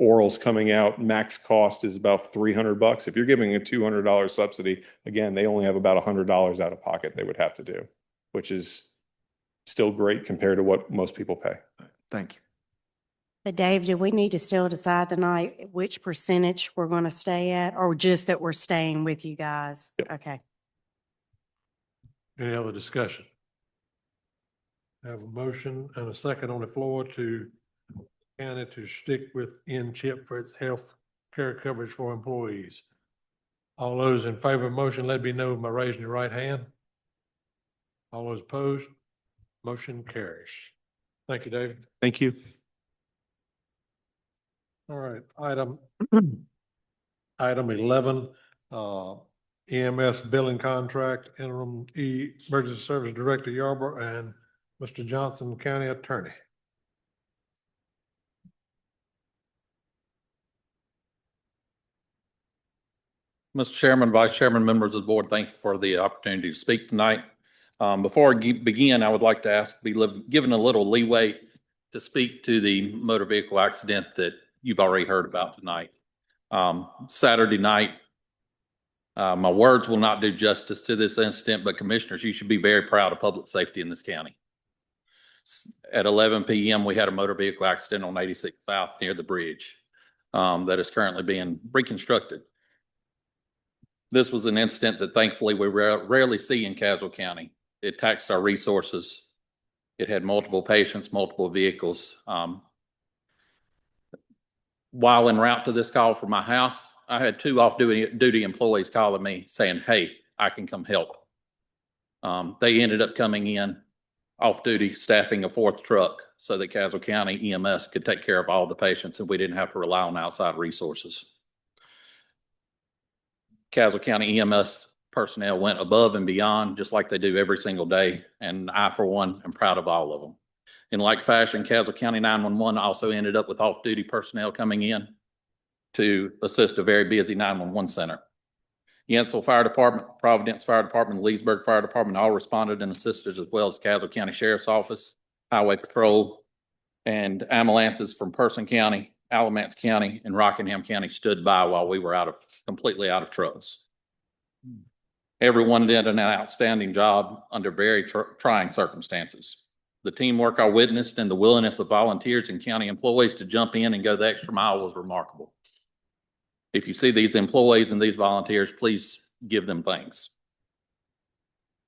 orals coming out, max cost is about $300. If you're giving a $200 subsidy, again, they only have about $100 out of pocket they would have to do, which is still great compared to what most people pay. Thank you. But Dave, do we need to still decide tonight which percentage we're going to stay at, or just that we're staying with you guys? Yep. Okay. Any other discussion? Have a motion and a second on the floor to county to stick with N-CHIP for its health care coverage for employees. All those in favor of the motion, let me know by raising your right hand. All those opposed, motion carries. Thank you, David. Thank you. All right, item 11, EMS billing contract, interim emergency service director Yarborough and Mr. Johnson, county attorney. Mr. Chairman, Vice Chairman, members of the board, thank you for the opportunity to speak tonight. Before I begin, I would like to ask to be given a little leeway to speak to the motor vehicle accident that you've already heard about tonight. Saturday night, my words will not do justice to this incident, but commissioners, you should be very proud of public safety in this county. At 11 p.m., we had a motor vehicle accident on 86 South near the bridge that is currently being reconstructed. This was an incident that thankfully we rarely see in Caswell County. It taxed our resources. It had multiple patients, multiple vehicles. While en route to this call from my house, I had 2 off-duty employees calling me saying, hey, I can come help. They ended up coming in off-duty, staffing a 4th truck so that Caswell County EMS could take care of all the patients and we didn't have to rely on outside resources. Caswell County EMS personnel went above and beyond just like they do every single day. And I, for one, am proud of all of them. In like fashion, Caswell County 911 also ended up with off-duty personnel coming in to assist a very busy 911 center. Yancey Fire Department, Providence Fire Department, Leesburg Fire Department all responded and assisted, as well as Caswell County Sheriff's Office, Highway Patrol, and ambulances from Person County, Alamance County, and Rockingham County stood by while we were completely out of trucks. Everyone did an outstanding job under very trying circumstances. The teamwork I witnessed and the willingness of volunteers and county employees to jump in and go the extra mile was remarkable. If you see these employees and these volunteers, please give them thanks.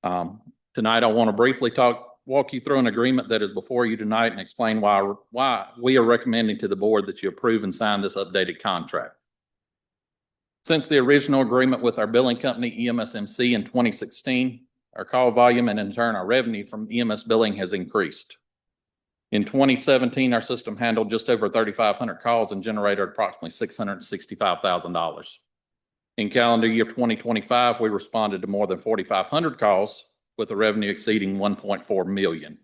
Tonight, I want to briefly walk you through an agreement that is before you tonight and explain why we are recommending to the board that you approve and sign this updated contract. Since the original agreement with our billing company, EMSMC, in 2016, our call volume and in turn our revenue from EMS billing has increased. In 2017, our system handled just over 3,500 calls and generated approximately $665,000. In calendar year 2025, we responded to more than 4,500 calls with a revenue exceeding $1.4 million.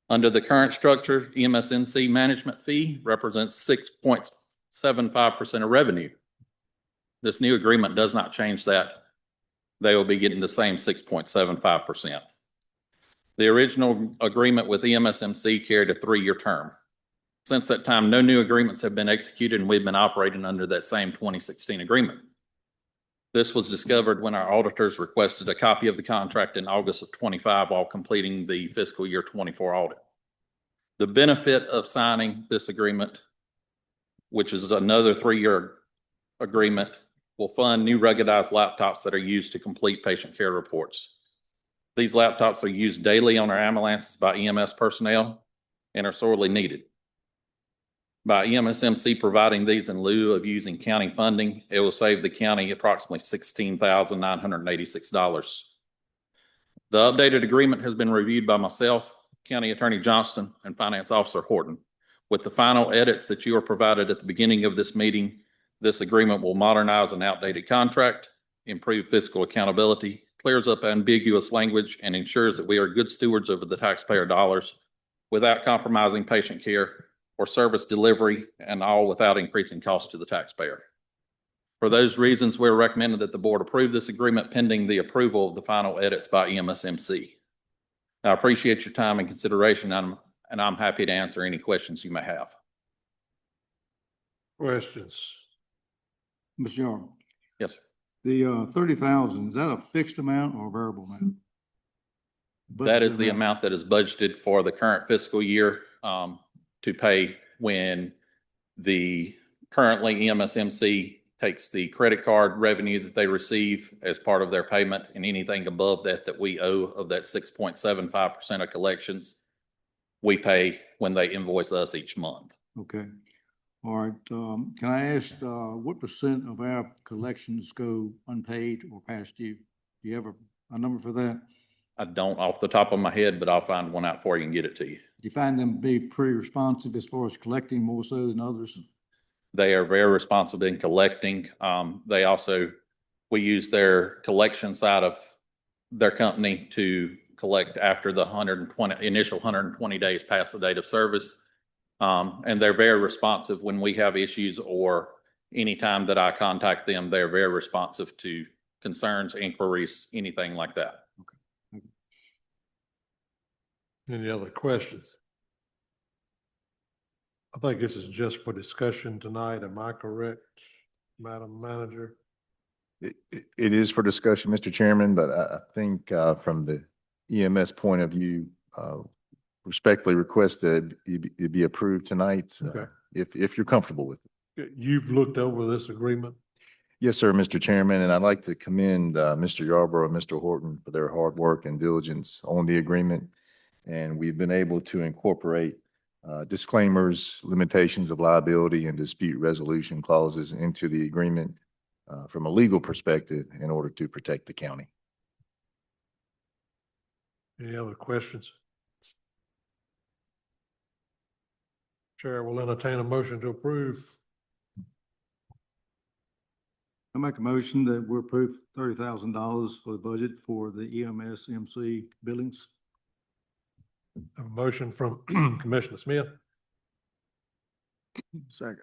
Under the current structure, EMSNC management fee represents 6.75% of revenue. This new agreement does not change that. They will be getting the same 6.75%. The original agreement with EMSMC carried a 3-year term. Since that time, no new agreements have been executed, and we've been operating under that same 2016 agreement. This was discovered when our auditors requested a copy of the contract in August of 25 while completing the fiscal year 24 audit. The benefit of signing this agreement, which is another 3-year agreement, will fund new ruggedized laptops that are used to complete patient care reports. These laptops are used daily on our ambulances by EMS personnel and are sorely needed. By EMSMC providing these in lieu of using county funding, it will save the county approximately $16,986. The updated agreement has been reviewed by myself, County Attorney Johnston, and Finance Officer Horton. With the final edits that you are provided at the beginning of this meeting, this agreement will modernize an outdated contract, improve fiscal accountability, clears up ambiguous language, and ensures that we are good stewards over the taxpayer dollars without compromising patient care or service delivery, and all without increasing costs to the taxpayer. For those reasons, we're recommending that the board approve this agreement pending the approval of the final edits by EMSMC. I appreciate your time and consideration, and I'm happy to answer any questions you may have. Questions? Mr. York, Yes, sir. the 30,000, is that a fixed amount or a variable amount? That is the amount that is budgeted for the current fiscal year to pay when the currently EMSMC takes the credit card revenue that they receive as part of their payment, and anything above that that we owe of that 6.75% of collections, we pay when they invoice us each month. Okay. All right. Can I ask, what percent of our collections go unpaid or past due? Do you have a number for that? I don't off the top of my head, but I'll find one out for you and get it to you. Do you find them to be pretty responsive as far as collecting more so than others? They are very responsive in collecting. We use their collection side of their company to collect after the initial 120 days past the date of service. And they're very responsive when we have issues, or anytime that I contact them, they're very responsive to concerns, inquiries, anything like that. Any other questions? I think this is just for discussion tonight. Am I correct, Madam Manager? It is for discussion, Mr. Chairman, but I think from the EMS point of view, respectfully request that it be approved tonight, Okay. If you're comfortable with it. You've looked over this agreement? Yes, sir, Mr. Chairman, and I'd like to commend Mr. Yarborough and Mr. Horton for their hard work and diligence on the agreement. And we've been able to incorporate disclaimers, limitations of liability, and dispute resolution clauses into the agreement from a legal perspective in order to protect the county. Any other questions? Chair will entertain a motion to approve. I make a motion that we approve $30,000 for the budget for the EMSMC billings. A motion from Commissioner Smith, Second.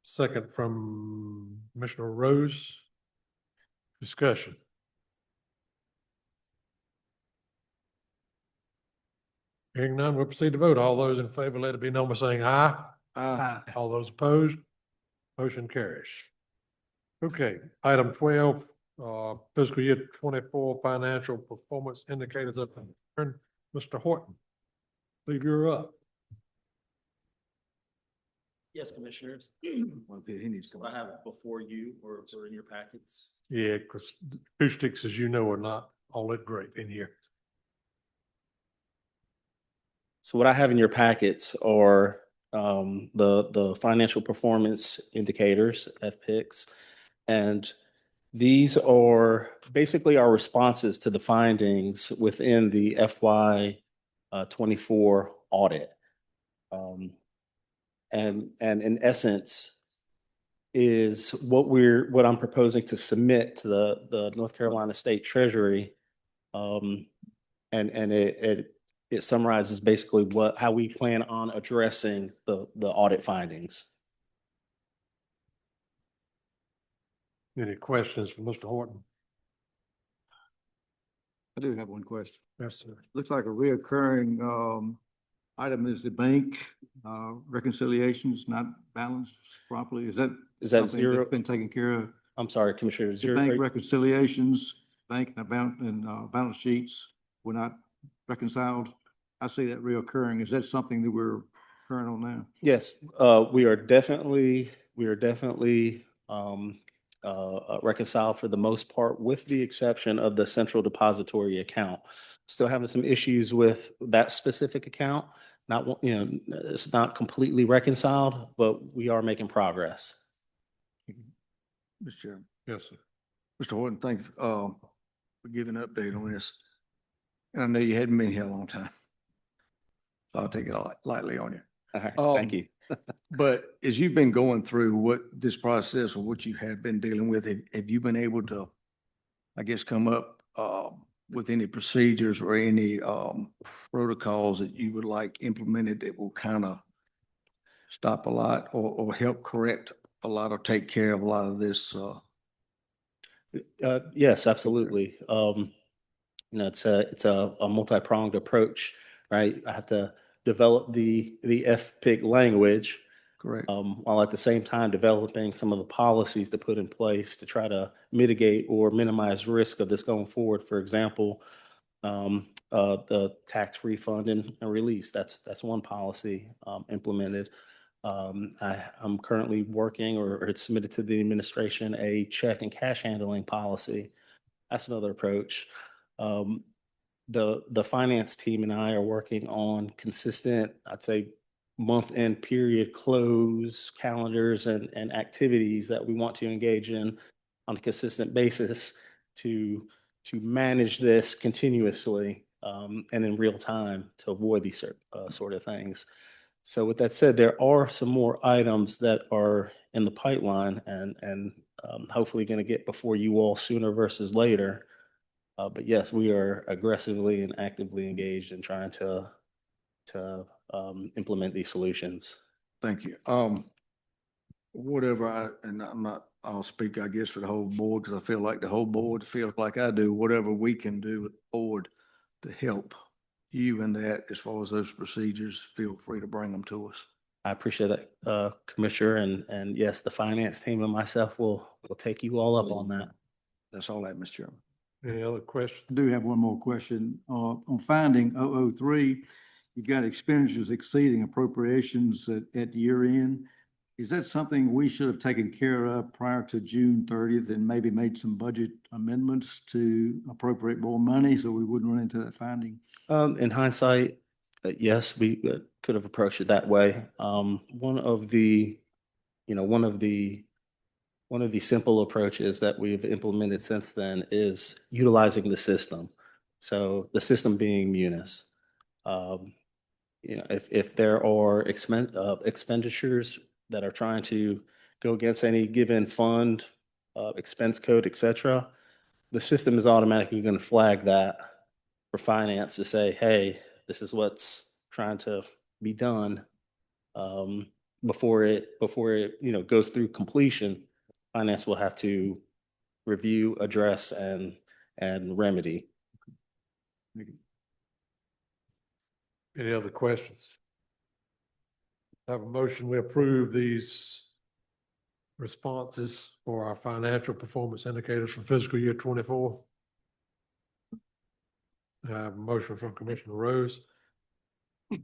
second from Commissioner Rose. Discussion. Hearing none, we'll proceed to vote. All those in favor, let it be known by saying aye. Aye. All those opposed, motion carries. Okay, item 12, fiscal year 24 financial performance indicators up in turn. Mr. Horton, believe you're up. Yes, Commissioners. He needs to I have it before you or in your packets. Yeah, because acoustics, as you know, are not all that great in here. So what I have in your packets are the financial performance indicators, FPICs. And these are basically our responses to the findings within the FY 24 audit. And in essence, is what I'm proposing to submit to the North Carolina State Treasury. And it summarizes basically how we plan on addressing the audit findings. Any questions for Mr. Horton? I do have one question. Yes, sir. Looks like a reoccurring item is the bank reconciliations not balanced properly. Is that that something zero? that's been taken care of? I'm sorry, Commissioner. The bank reconciliations, bank and balance sheets were not reconciled. I see that reoccurring. Is that something that we're current on now? Yes, we are definitely reconciled for the most part, with the exception of the central depository account. Still having some issues with that specific account. Not, it's not completely reconciled, but we are making progress. Mr. Chairman. Yes, sir. Mr. Horton, thanks for giving an update on this. And I know you hadn't been here a long time, so I'll take it lightly on you. All right, Um, thank you. But as you've been going through what this process or what you have been dealing with, have you been able to, I guess, come up with any procedures or any protocols that you would like implemented that will kind of stop a lot or help correct a lot or take care of a lot of this? Yes, absolutely. It's a multi-pronged approach, right? I have to develop the FPIC language, Correct. while at the same time developing some of the policies to put in place to try to mitigate or minimize risk of this going forward. For example, the tax refund and release. That's one policy implemented. I'm currently working or it's submitted to the administration a check and cash handling policy. That's another approach. The finance team and I are working on consistent, I'd say, month-end period close calendars and activities that we want to engage in on a consistent basis to manage this continuously and in real time to avoid these sort of things. So with that said, there are some more items that are in the pipeline and hopefully going to get before you all sooner versus later. But yes, we are aggressively and actively engaged in trying to implement these solutions. Thank you. I'll speak, I guess, for the whole board because I feel like the whole board feels like I do, whatever we can do with the board to help you in that as far as those procedures, feel free to bring them to us. I appreciate that, Commissioner, and yes, the finance team and myself will take you all up on that. That's all I have, Mr. Chairman. Any other questions? I do have one more question. On finding 003, you've got expenditures exceeding appropriations at year end. Is that something we should have taken care of prior to June 30th and maybe made some budget amendments to appropriate more money so we wouldn't run into that finding? In hindsight, yes, we could have approached it that way. One of the simple approaches that we've implemented since then is utilizing the system. So the system being Munis. If there are expenditures that are trying to go against any given fund, expense code, et cetera, the system is automatically going to flag that for finance to say, hey, this is what's trying to be done. Before it goes through completion, finance will have to review, address, and remedy. Any other questions? I have a motion, we approve these responses for our financial performance indicators for fiscal year 24. I have a motion from Commissioner Rose.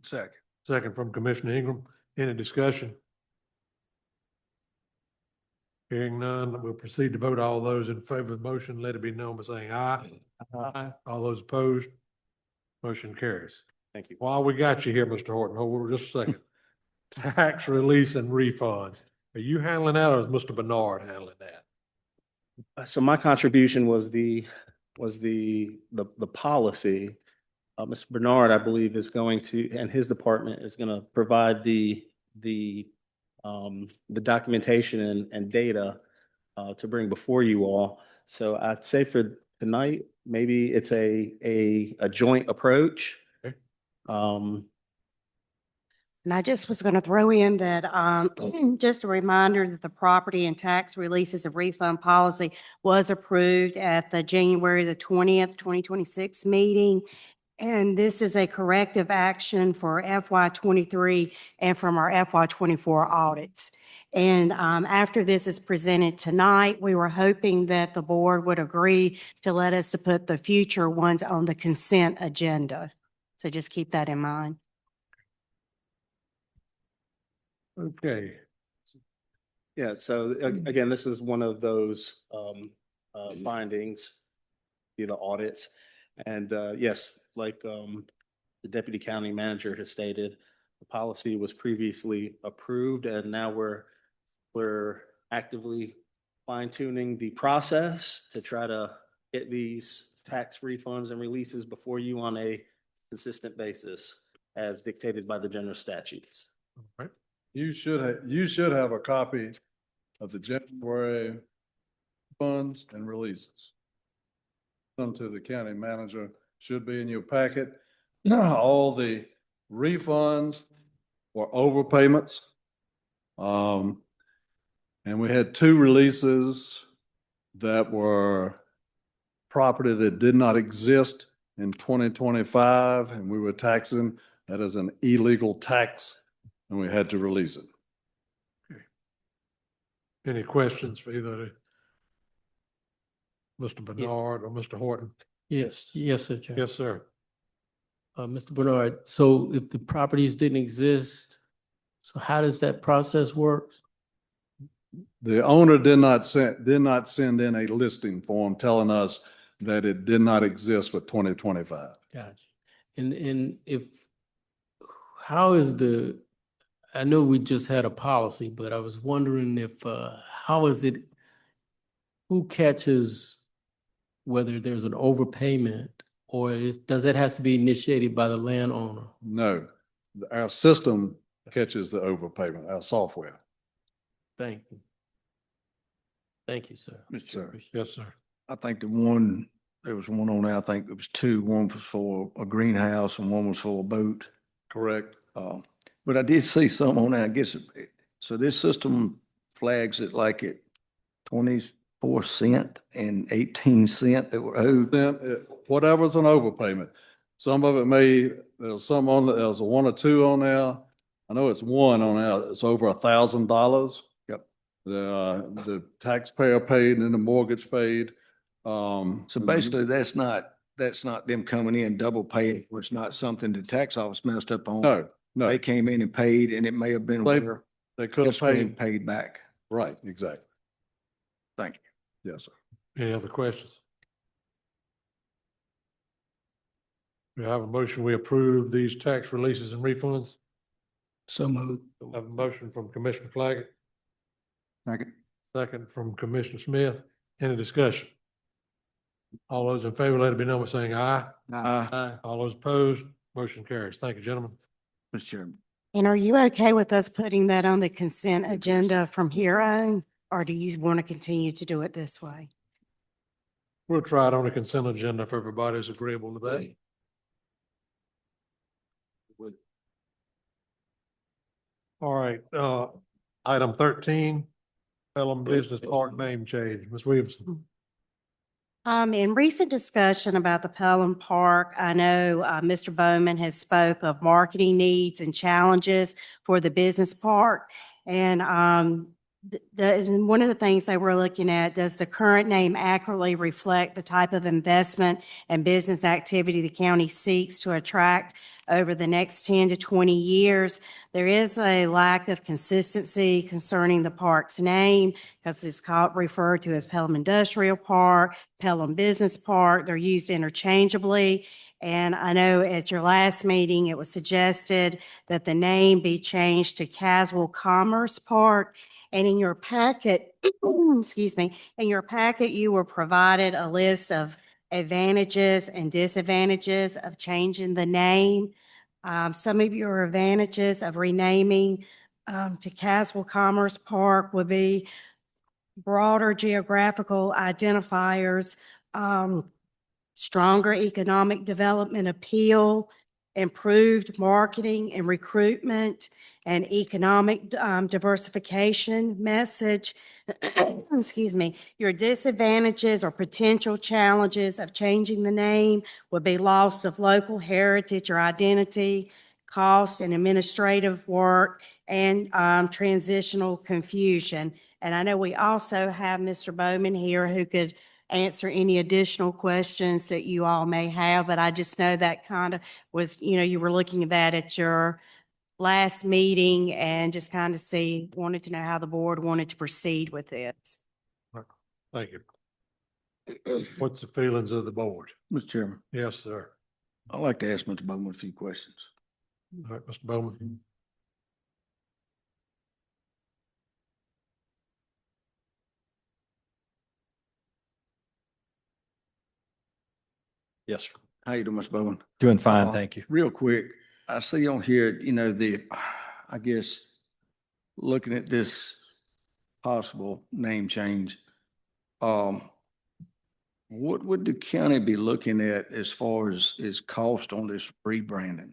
Second. Second from Commissioner Ingram. Any discussion? Hearing none, we'll proceed to vote. All those in favor of the motion, let it be known by saying aye. Aye. All those opposed, motion carries. Thank you. While we got you here, Mr. Horton, hold on just a second. Tax release and refunds. Are you handling that or is Mr. Bernard handling that? So my contribution was the policy. Mr. Bernard, I believe, is going to, and his department is going to provide the documentation and data to bring before you all. So I'd say for tonight, maybe it's a joint approach. Okay. And I just was going to throw in that, just a reminder that the property and tax releases of refund policy was approved at the January the 20th, 2026 meeting. And this is a corrective action for FY '23 and from our FY '24 audits. And after this is presented tonight, we were hoping that the board would agree to let us to put the future ones on the consent agenda. So just keep that in mind. Okay. Yeah, so again, this is one of those findings, audits. And yes, like the deputy county manager has stated, the policy was previously approved, and now we're actively fine tuning the process to try to get these tax refunds and releases before you on a consistent basis as dictated by the general statutes. All right. You should have a copy of the January funds and releases. Come to the county manager, should be in your packet. All the refunds were overpayments. And we had 2 releases that were property that did not exist in 2025, and we were taxing that as an illegal tax, and we had to release it. Okay. Any questions for either Mr. Bernard or Mr. Horton? Yes, sir, Chair. Yes, sir. Mr. Bernard, so if the properties didn't exist, so how does that process work? The owner did not send in a listing form telling us that it did not exist for 2025. Gotcha. And how is I know we just had a policy, but I was wondering if, how is it, who catches whether there's an overpayment, or does it have to be initiated by the landowner? No, our system catches the overpayment, our software. Thank you. Thank you, sir. Mr. Chair. Yes, sir. I think there was one on there, I think it was 2, one was for a greenhouse and one was for a boat. Correct. But I did see some on there, I guess, so this system flags it like at 24 cent and 18 cent that were owed. Then whatever's an overpayment, some of it there's some on, there's a 1 or 2 on there. I know it's 1 on there, it's over $1,000. Yep. The taxpayer paid and then the mortgage paid. So basically, that's not them coming in double paying, or it's not something the tax office messed up on. No. They came in and paid, and it may have been where They could have it's being paid. paid back. Right, exactly. Thank you. Yes, sir. Any other questions? We have a motion, we approve these tax releases and refunds. So moved. I have a motion from Commissioner Flaggett, Second. second from Commissioner Smith. Any discussion? All those in favor, let it be known by saying aye. Aye. All those opposed, motion carries. Thank you, gentlemen. Mr. Chairman. And are you okay with us putting that on the consent agenda from here on? Or do you want to continue to do it this way? We'll try it on the consent agenda if everybody's agreeable to that. All right, item 13, Pelham Business Park name change. Ms. Williamson. In recent discussion about the Pelham Park, I know Mr. Bowman has spoke of marketing needs and challenges for the business park. And one of the things they were looking at, does the current name accurately reflect the type of investment and business activity the county seeks to attract over the next 10 to 20 years? There is a lack of consistency concerning the park's name because it's referred to as Pelham Industrial Park, Pelham Business Park. They're used interchangeably. And I know at your last meeting, it was suggested that the name be changed to Caswell Commerce Park. And in your packet, excuse me, in your packet, you were provided a list of advantages and disadvantages of changing the name. Some of your advantages of renaming to Caswell Commerce Park would be broader geographical identifiers, stronger economic development appeal, improved marketing and recruitment, and economic diversification message. Excuse me. Your disadvantages or potential challenges of changing the name would be loss of local heritage or identity, cost and administrative work, and transitional confusion. And I know we also have Mr. Bowman here who could answer any additional questions that you all may have, but I just know that kind of was, you were looking at that at your last meeting and just kind of wanted to know how the board wanted to proceed with this. Thank you. What's the feelings of the board? Mr. Chairman, Yes, sir. I'd like to ask Mr. Bowman a few questions. All right, Mr. Bowman. Yes, sir. How you doing, Mr. Bowman? Doing fine, thank you. Real quick, I see on here, I guess, looking at this possible name change, what would the county be looking at as far as cost on this rebranding?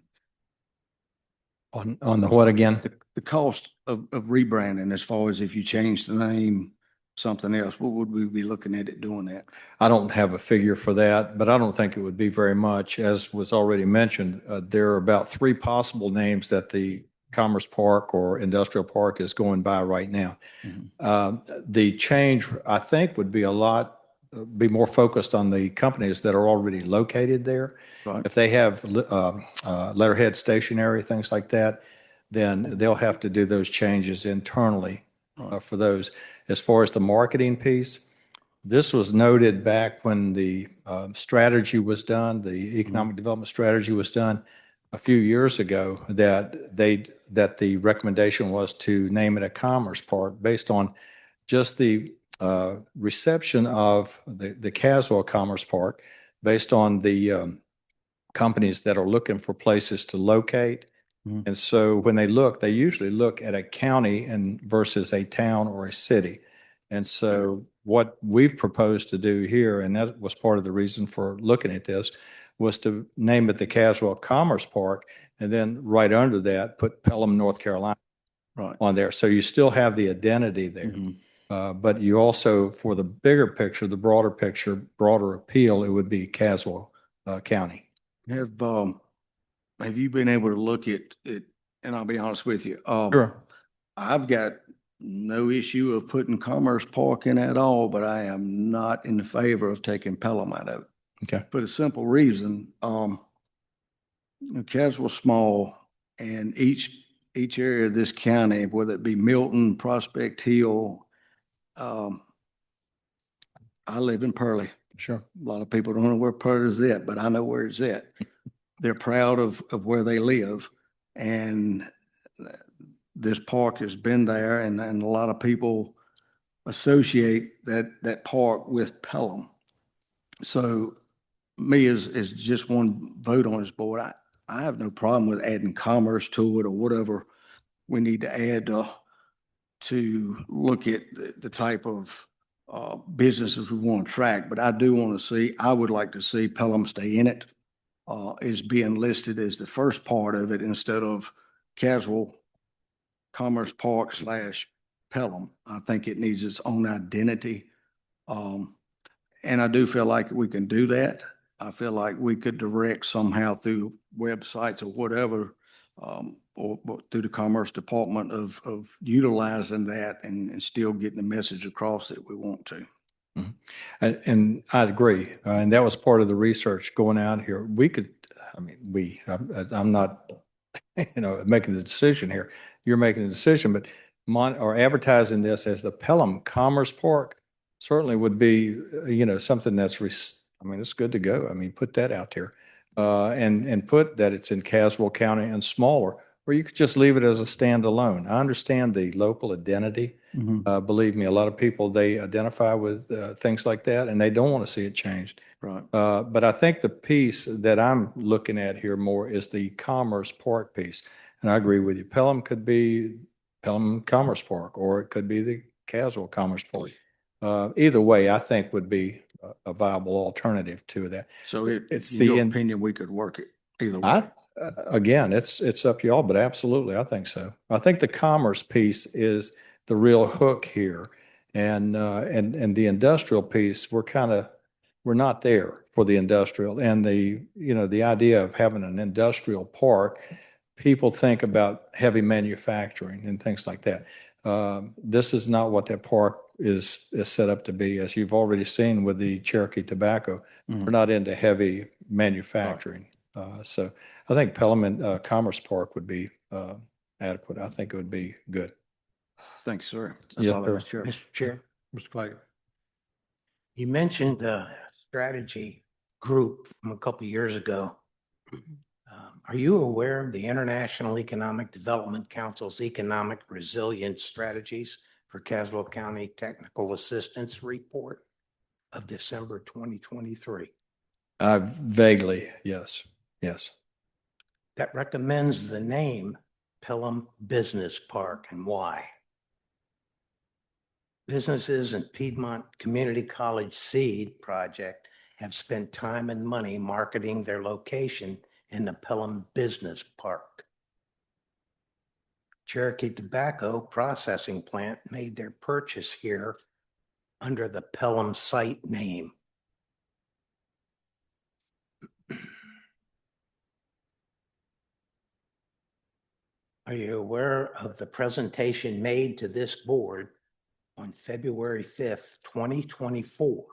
On the what again? The cost of rebranding, as far as if you change the name, something else, what would we be looking at it doing that? I don't have a figure for that, but I don't think it would be very much. As was already mentioned, there are about 3 possible names that the Commerce Park or Industrial Park is going by right now. The change, I think, would be be more focused on the companies that are already located there. Right. If they have letterhead stationery, things like that, then they'll have to do those changes internally for those. As far as the marketing piece, this was noted back when the strategy was done, the economic development strategy was done a few years ago, that the recommendation was to name it a Commerce Park based on just the reception of the Caswell Commerce Park, based on the companies that are looking for places to locate. And so when they usually look at a county versus a town or a city. And so what we've proposed to do here, and that was part of the reason for looking at this, was to name it the Caswell Commerce Park, and then right under that, put Pelham, North Carolina on there. So you still have the identity there. But you also, for the bigger picture, the broader picture, broader appeal, it would be Caswell County. Have you been able to look at it? And I'll be honest with you. Sure. I've got no issue of putting Commerce Park in at all, but I am not in favor of taking Pelham out of it. Okay. For the simple reason, Caswell's small, and each area of this county, whether it be Milton, Prospect Hill, I live in Pearlie. Sure. A lot of people don't know where Pearlie is at, but I know where it's at. They're proud of where they live, and this park has been there, and a lot of people associate that park with Pelham. So me as just one vote on this board, I have no problem with adding commerce to it or whatever we need to add to look at the type of businesses we want to attract. But I would like to see Pelham stay in it, is being listed as the first part of it instead of Caswell Commerce Park / Pelham. I think it needs its own identity. And I do feel like we can do that. I feel like we could direct somehow through websites or whatever, or through the Commerce Department of utilizing that and still getting the message across that we want to. And I'd agree. And that was part of the research going out here. I'm not, making the decision here. You're making the decision, but advertising this as the Pelham Commerce Park certainly would be, something that's, I mean, it's good to go. I mean, put that out there. And put that it's in Caswell County and smaller, or you could just leave it as a standalone. I understand the local identity. Believe me, a lot of people, they identify with things like that and they don't want to see it changed. Right. But I think the piece that I'm looking at here more is the Commerce Park piece. And I agree with you. Pelham could be Pelham Commerce Park, or it could be the Caswell Commerce Park. Either way, I think would be a viable alternative to that. So It's in the your in- opinion, we could work it either way. Again, it's up to y'all, but absolutely, I think so. I think the commerce piece is the real hook here. And the industrial piece, we're not there for the industrial. And the idea of having an industrial park, people think about heavy manufacturing and things like that. This is not what that park is set up to be, as you've already seen with the Cherokee Tobacco. We're not into heavy manufacturing. So I think Pelham and Commerce Park would be adequate. I think it would be good. Thank you, sir. That's Yes, all I sir. was, Chair. Mr. Chair, Mr. Clayton. you mentioned the strategy group from a couple of years ago. Are you aware of the International Economic Development Council's Economic Resilience Strategies for Caswell County Technical Assistance Report of December 2023? Vaguely, yes. Yes. That recommends the name Pelham Business Park, and why. Businesses in Piedmont Community College Seed Project have spent time and money marketing their location in the Pelham Business Park. Cherokee Tobacco Processing Plant made their purchase here under the Pelham site name. Are you aware of the presentation made to this board on February 5th, 2024?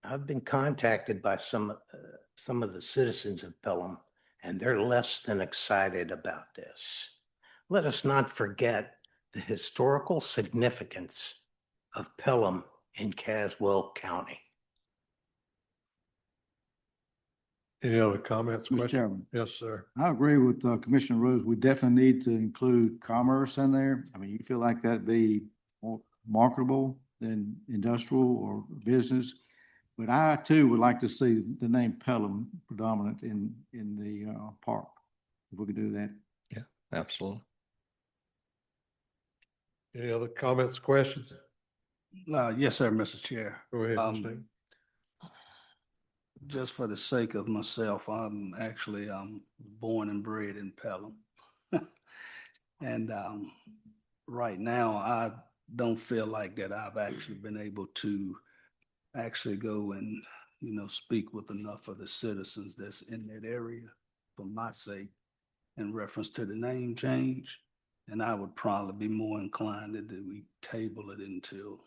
I've been contacted by some of the citizens of Pelham, and they're less than excited about this. Let us not forget the historical significance of Pelham in Caswell County. Any other comments, Mr. questions? Chairman, Yes, sir. I agree with Commissioner Rose. We definitely need to include commerce in there. I mean, you feel like that'd be more marketable than industrial or business. But I too would like to see the name Pelham predominant in the park, if we could do that. Yeah, absolutely. Any other comments, questions? Yes, sir, Mr. Chair. Go ahead, Steve. Just for the sake of myself, I'm actually born and bred in Pelham. And right now, I don't feel like that I've actually been able to actually go and, speak with enough of the citizens that's in that area for my sake in reference to the name change. And I would probably be more inclined that we table it until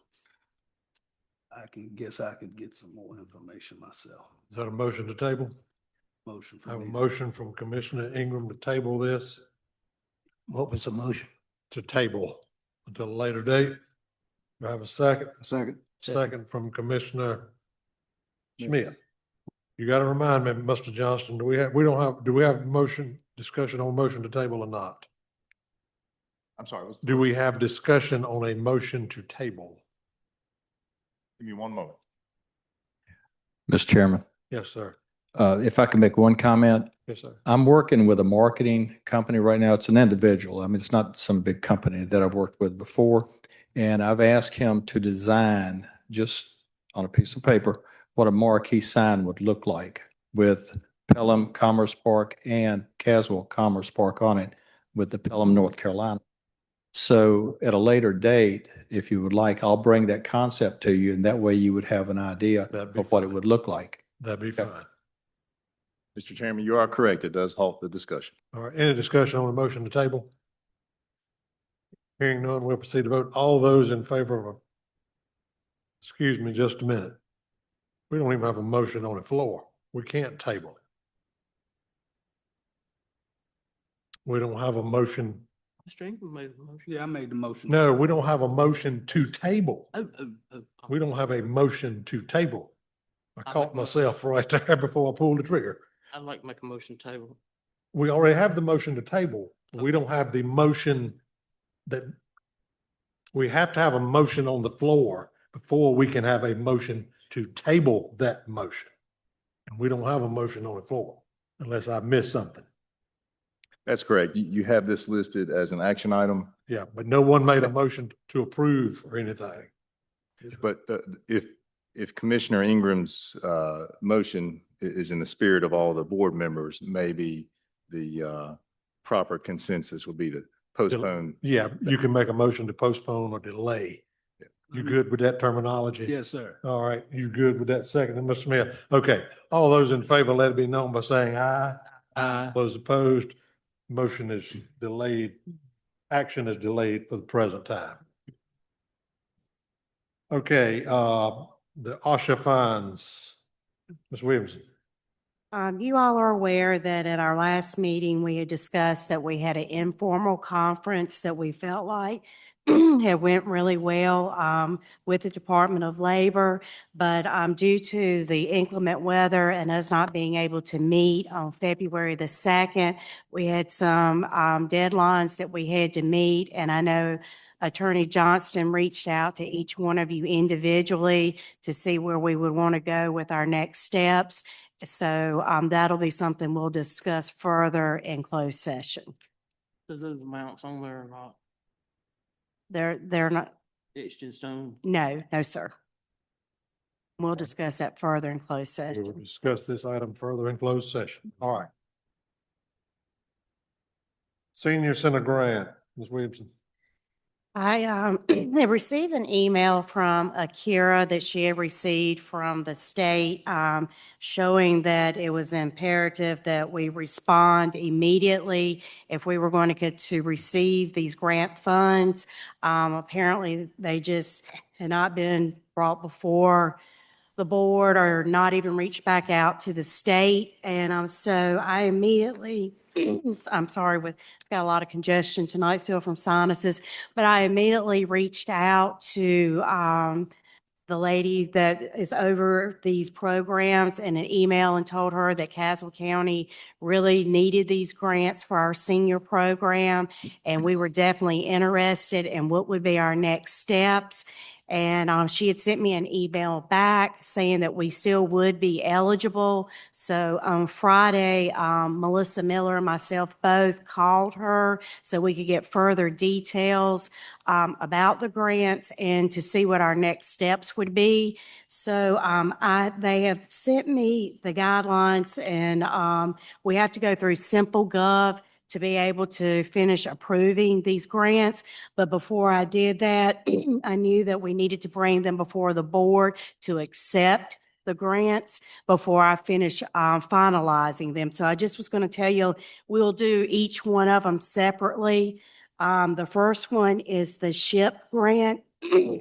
I could get some more information myself. Is that a motion to table? Motion I for have a me. motion from Commissioner Ingram to table this, What was the motion? to table until a later date. Do I have a second? Second. Second from Commissioner Smith. You got to remind me, Mr. Johnston, do we have motion, discussion on motion to table or not? I'm sorry, Do we have discussion on a motion to table? give me one moment. Mr. Chairman, Yes, sir. if I can make one comment. Yes, sir. I'm working with a marketing company right now. It's an individual. I mean, it's not some big company that I've worked with before. And I've asked him to design, just on a piece of paper, what a marquee sign would look like with Pelham Commerce Park and Caswell Commerce Park on it with the Pelham, North Carolina. So at a later date, if you would like, I'll bring that concept to you, and that way you would have an idea That'd be of what it fine. would look like. That'd be fine. Mr. Chairman, you are correct. It does halt the discussion. All right, any discussion on the motion to table? Hearing none, we'll proceed to vote. All those in favor of excuse me just a minute. We don't even have a motion on the floor. We can't table it. We don't have a motion Mr. Ingram made a motion. Yeah, I made the motion. No, we don't have a motion to table. Oh. We don't have a motion to table. I I caught like my- myself right there before I pulled the trigger. I'd like to make a motion table. We already have the motion to table. We don't have the motion that we have to have a motion on the floor before we can have a motion to table that motion. And we don't have a motion on the floor unless I missed something. That's correct. You have this listed as an action item, Yeah, but no one made a motion to approve or anything. but if Commissioner Ingram's motion is in the spirit of all the board members, maybe the proper consensus would be to postpone. Yeah, you can make a motion to postpone or delay. You good with that terminology? Yes, sir. All right, you good with that second, Mr. Smith? Okay, all those in favor, let it be known by saying aye. Aye. Those opposed, motion is delayed. Action is delayed for the present time. Okay, the OSHA funds. Ms. Williamson. You all are aware that at our last meeting, we had discussed that we had an informal conference that we felt like had went really well with the Department of Labor. But due to the inclement weather and us not being able to meet on February the 2nd, we had some deadlines that we had to meet. And I know Attorney Johnston reached out to each one of you individually to see where we would want to go with our next steps. So that'll be something we'll discuss further in closed session. Does those amounts on there or not They're not, etched in stone? no, sir. We'll discuss that further in closed We session. will discuss this item further in closed session. All right. Senior Center Grant, Ms. Williamson. I have received an email from Akira that she had received from the state showing that it was imperative that we respond immediately if we were going to get to receive these grant funds. Apparently, they just had not been brought before the board or not even reached back out to the state. And so I immediately, I'm sorry, got a lot of congestion tonight still from sinuses, but I immediately reached out to the lady that is over these programs in an email and told her that Caswell County really needed these grants for our senior program. And we were definitely interested in what would be our next steps. And she had sent me an email back saying that we still would be eligible. So on Friday, Melissa Miller and myself both called her so we could get further details about the grants and to see what our next steps would be. So they have sent me the guidelines, and we have to go through SimpleGov to be able to finish approving these grants. But before I did that, I knew that we needed to bring them before the board to accept the grants before I finish finalizing them. So I just was going to tell you, we'll do each one of them separately. The first one is the SHIP grant.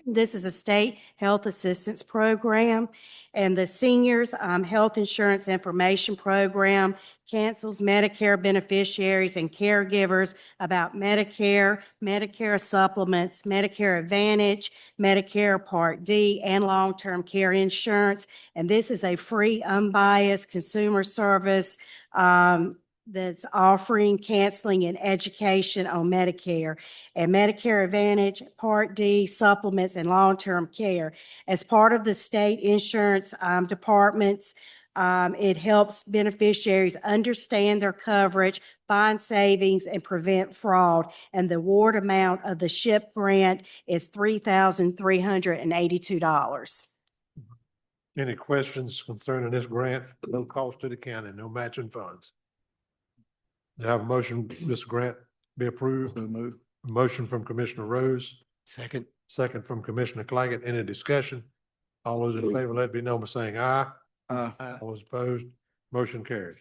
This is a state health assistance program, and the Seniors Health Insurance Information Program cancels Medicare beneficiaries and caregivers about Medicare, Medicare supplements, Medicare Advantage, Medicare Part D, and long-term care insurance. And this is a free, unbiased consumer service that's offering canceling and education on Medicare and Medicare Advantage, Part D, supplements, and long-term care. As part of the state insurance departments, it helps beneficiaries understand their coverage, find savings, and prevent fraud. And the award amount of the SHIP grant is $3,382. Any questions concerning this grant? No cost to the county, no matching funds. Do you have a motion, this grant be approved? So move. Motion from Commissioner Rose, Second. second from Commissioner Claggett. Any discussion? All those in favor, let it be known by saying aye. All those opposed, motion carries.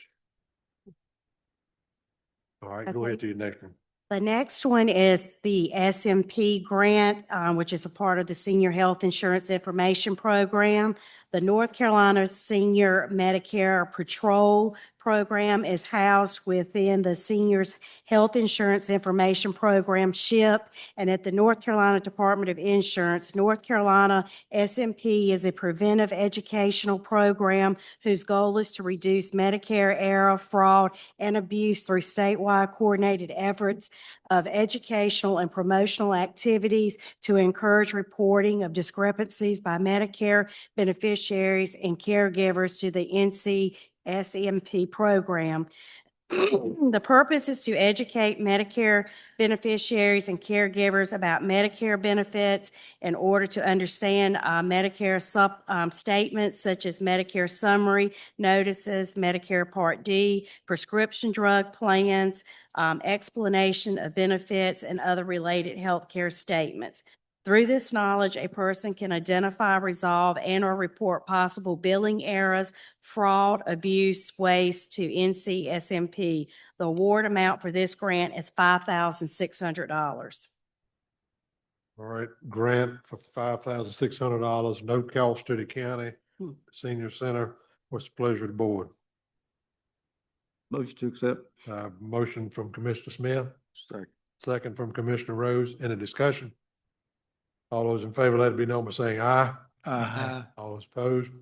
All right, go Okay. ahead to your next one. The next one is the SMP grant, which is a part of the Senior Health Insurance Information Program. The North Carolina Senior Medicare Patrol program is housed within the Seniors Health Insurance Information Program, SHIP, and at the North Carolina Department of Insurance. North Carolina SMP is a preventive educational program whose goal is to reduce Medicare error, fraud, and abuse through statewide coordinated efforts of educational and promotional activities to encourage reporting of discrepancies by Medicare beneficiaries and caregivers to the NCSMP program. The purpose is to educate Medicare beneficiaries and caregivers about Medicare benefits in order to understand Medicare statements such as Medicare summary notices, Medicare Part D, prescription drug plans, explanation of benefits, and other related healthcare statements. Through this knowledge, a person can identify, resolve, and/or report possible billing errors, fraud, abuse, waste to NCSMP. The award amount for this grant is $5,600. All right, grant for $5,600, no cost to the county, senior center. What's the pleasure of the board? Motion to accept. Motion from Commissioner Smith, Second. second from Commissioner Rose. Any discussion? All those in favor, let it be known by saying aye. Aye. All those opposed,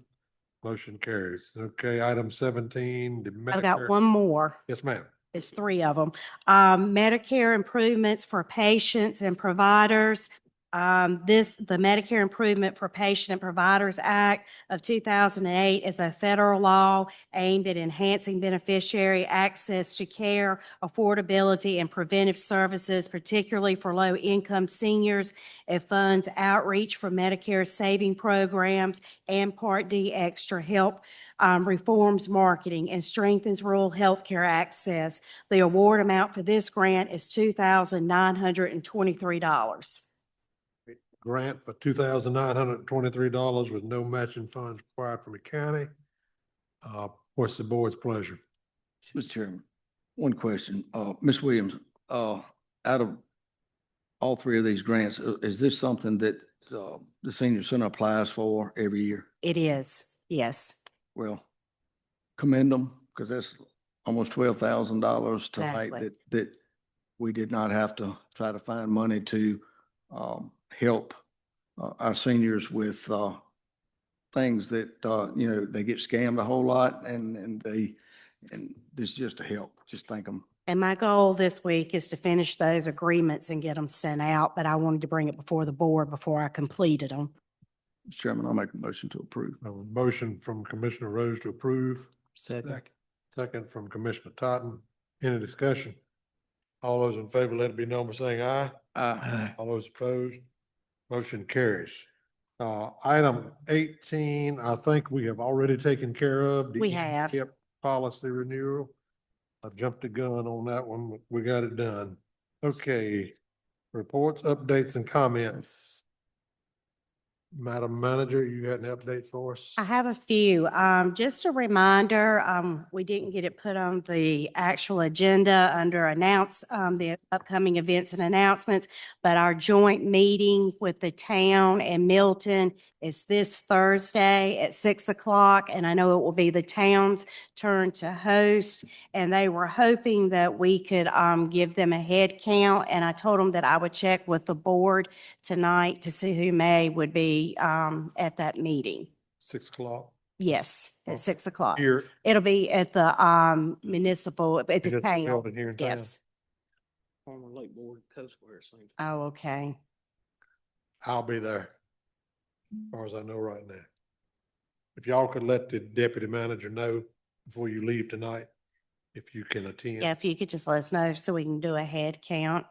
motion carries. Okay, item 17, the I've got Medicare. one more. Yes, ma'am. It's three of them. Medicare improvements for patients and providers. The Medicare Improvement for Patient and Providers Act of 2008 is a federal law aimed at enhancing beneficiary access to care, affordability, and preventive services, particularly for low-income seniors. It funds outreach for Medicare saving programs and Part D extra help, reforms marketing, and strengthens rural healthcare access. The award amount for this grant is $2,923. Grant for $2,923 with no matching funds required from the county. What's the board's pleasure? Mr. Chairman, one question. Ms. Williams, out of all three of these grants, is this something that the senior center applies for every year? It is, yes. Well, commend them, because that's almost $12,000 tonight Exactly. that we did not have to try to find money to help our seniors with things that, they get scammed a whole lot and this is just a help. Just thank them. And my goal this week is to finish those agreements and get them sent out, but I wanted to bring it before the board before I completed them. Mr. Chairman, I'll make a motion to approve. A motion from Commissioner Rose to approve. Second. Second from Commissioner Totten. Any discussion? All those in favor, let it be known by saying aye. Aye. All those opposed, motion carries. Item 18, I think we have already taken care of. We have. DEP policy renewal. I jumped the gun on that one, but we got it done. Okay, reports, updates, and comments. Madam Manager, you got any updates for us? I have a few. Just a reminder, we didn't get it put on the actual agenda under the upcoming events and announcements, but our joint meeting with the town and Milton is this Thursday at 6:00. And I know it will be the town's turn to host. And they were hoping that we could give them a head count. And I told them that I would check with the board tonight to see who would be at that meeting. 6:00. Yes, at 6:00. Here. It'll be at the municipal, at the Just town. building here in town. Yes. Former Lake Board Coast Square Center. Oh, okay. I'll be there, as far as I know right now. If y'all could let the deputy manager know before you leave tonight, if you can attend. Yeah, if you could just let us know so we can do a head count.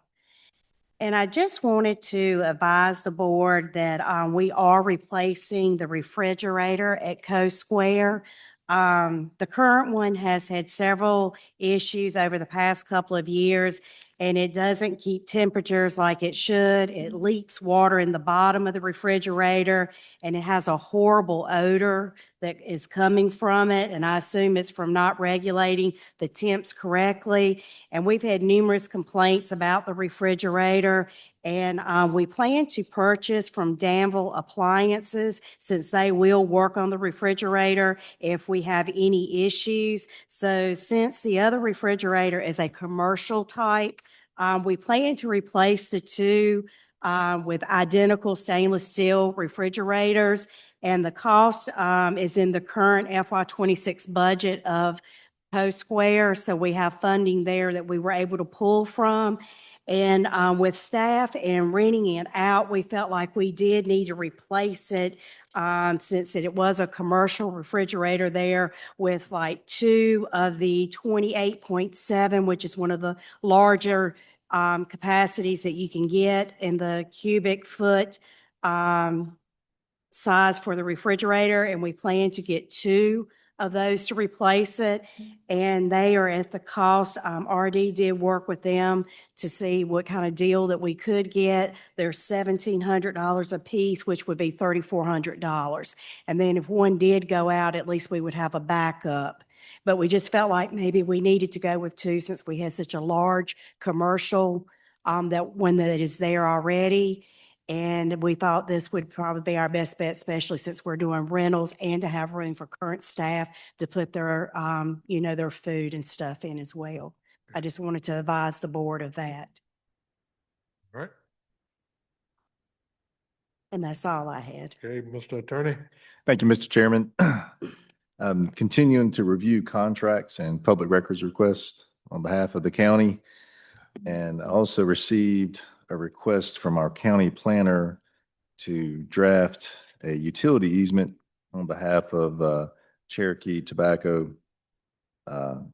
And I just wanted to advise the board that we are replacing the refrigerator at Coast Square. The current one has had several issues over the past couple of years, and it doesn't keep temperatures like it should. It leaks water in the bottom of the refrigerator, and it has a horrible odor that is coming from it. And I assume it's from not regulating the temps correctly. And we've had numerous complaints about the refrigerator. And we plan to purchase from Danville Appliances, since they will work on the refrigerator if we have any issues. So since the other refrigerator is a commercial type, we plan to replace the two with identical stainless steel refrigerators. And the cost is in the current FY26 budget of Post Square. So we have funding there that we were able to pull from. And with staff and renting it out, we felt like we did need to replace it since it was a commercial refrigerator there with like two of the 28.7, which is one of the larger capacities that you can get in the cubic foot size for the refrigerator. And we plan to get two of those to replace it. And they are at the cost. RD did work with them to see what kind of deal that we could get. They're $1,700 a piece, which would be $3,400. And then if one did go out, at least we would have a backup. But we just felt like maybe we needed to go with two since we had such a large commercial that one that is there already. And we thought this would probably be our best bet, especially since we're doing rentals and to have room for current staff to put their, their food and stuff in as well. I just wanted to advise the board of that. All right. And that's all I had. Okay, Mr. Attorney. Thank you, Mr. Chairman. Continuing to review contracts and public records requests on behalf of the county. And I also received a request from our county planner to draft a utility easement on behalf of Cherokee Tobacco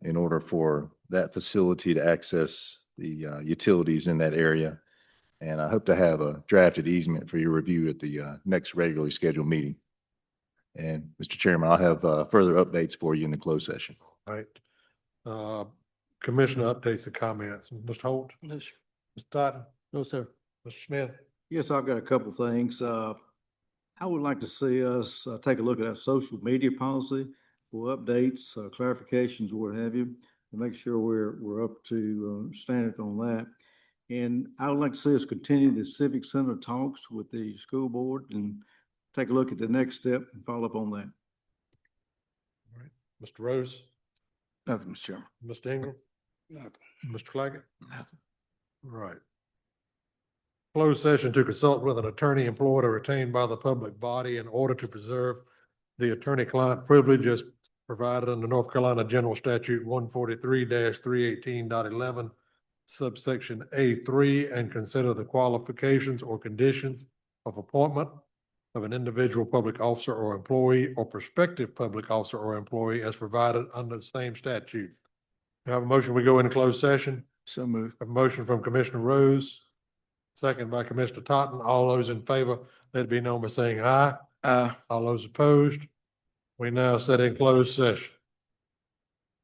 in order for that facility to access the utilities in that area. And I hope to have a drafted easement for your review at the next regularly scheduled meeting. And Mr. Chairman, I'll have further updates for you in the closed session. All right. Commissioner updates and comments. Mr. Holt? No, sir. Mr. Totten? No, sir. Mr. Smith? Yes, I've got a couple things. I would like to see us take a look at our social media policy for updates, clarifications, what have you, to make sure we're up to standard on that. And I would like to see us continue the civic center talks with the school board and take a look at the next step and follow up on that. All right. Mr. Rose? Nothing, Mr. Chairman. Mr. Ingram? Nothing. Mr. Claggett? Nothing. All right. Closed session to consult with an attorney employed or retained by the public body in order to preserve the attorney-client privilege as provided under North Carolina General Statute 143-318.11, subsection A3, and consider the qualifications or conditions of appointment of an individual public officer or employee or prospective public officer or employee as provided under the same statute. We have a motion, we go into closed session. So moved. A motion from Commissioner Rose, second by Commissioner Totten. All those in favor, let it be known by saying aye. Aye. All those opposed, we now set in closed session.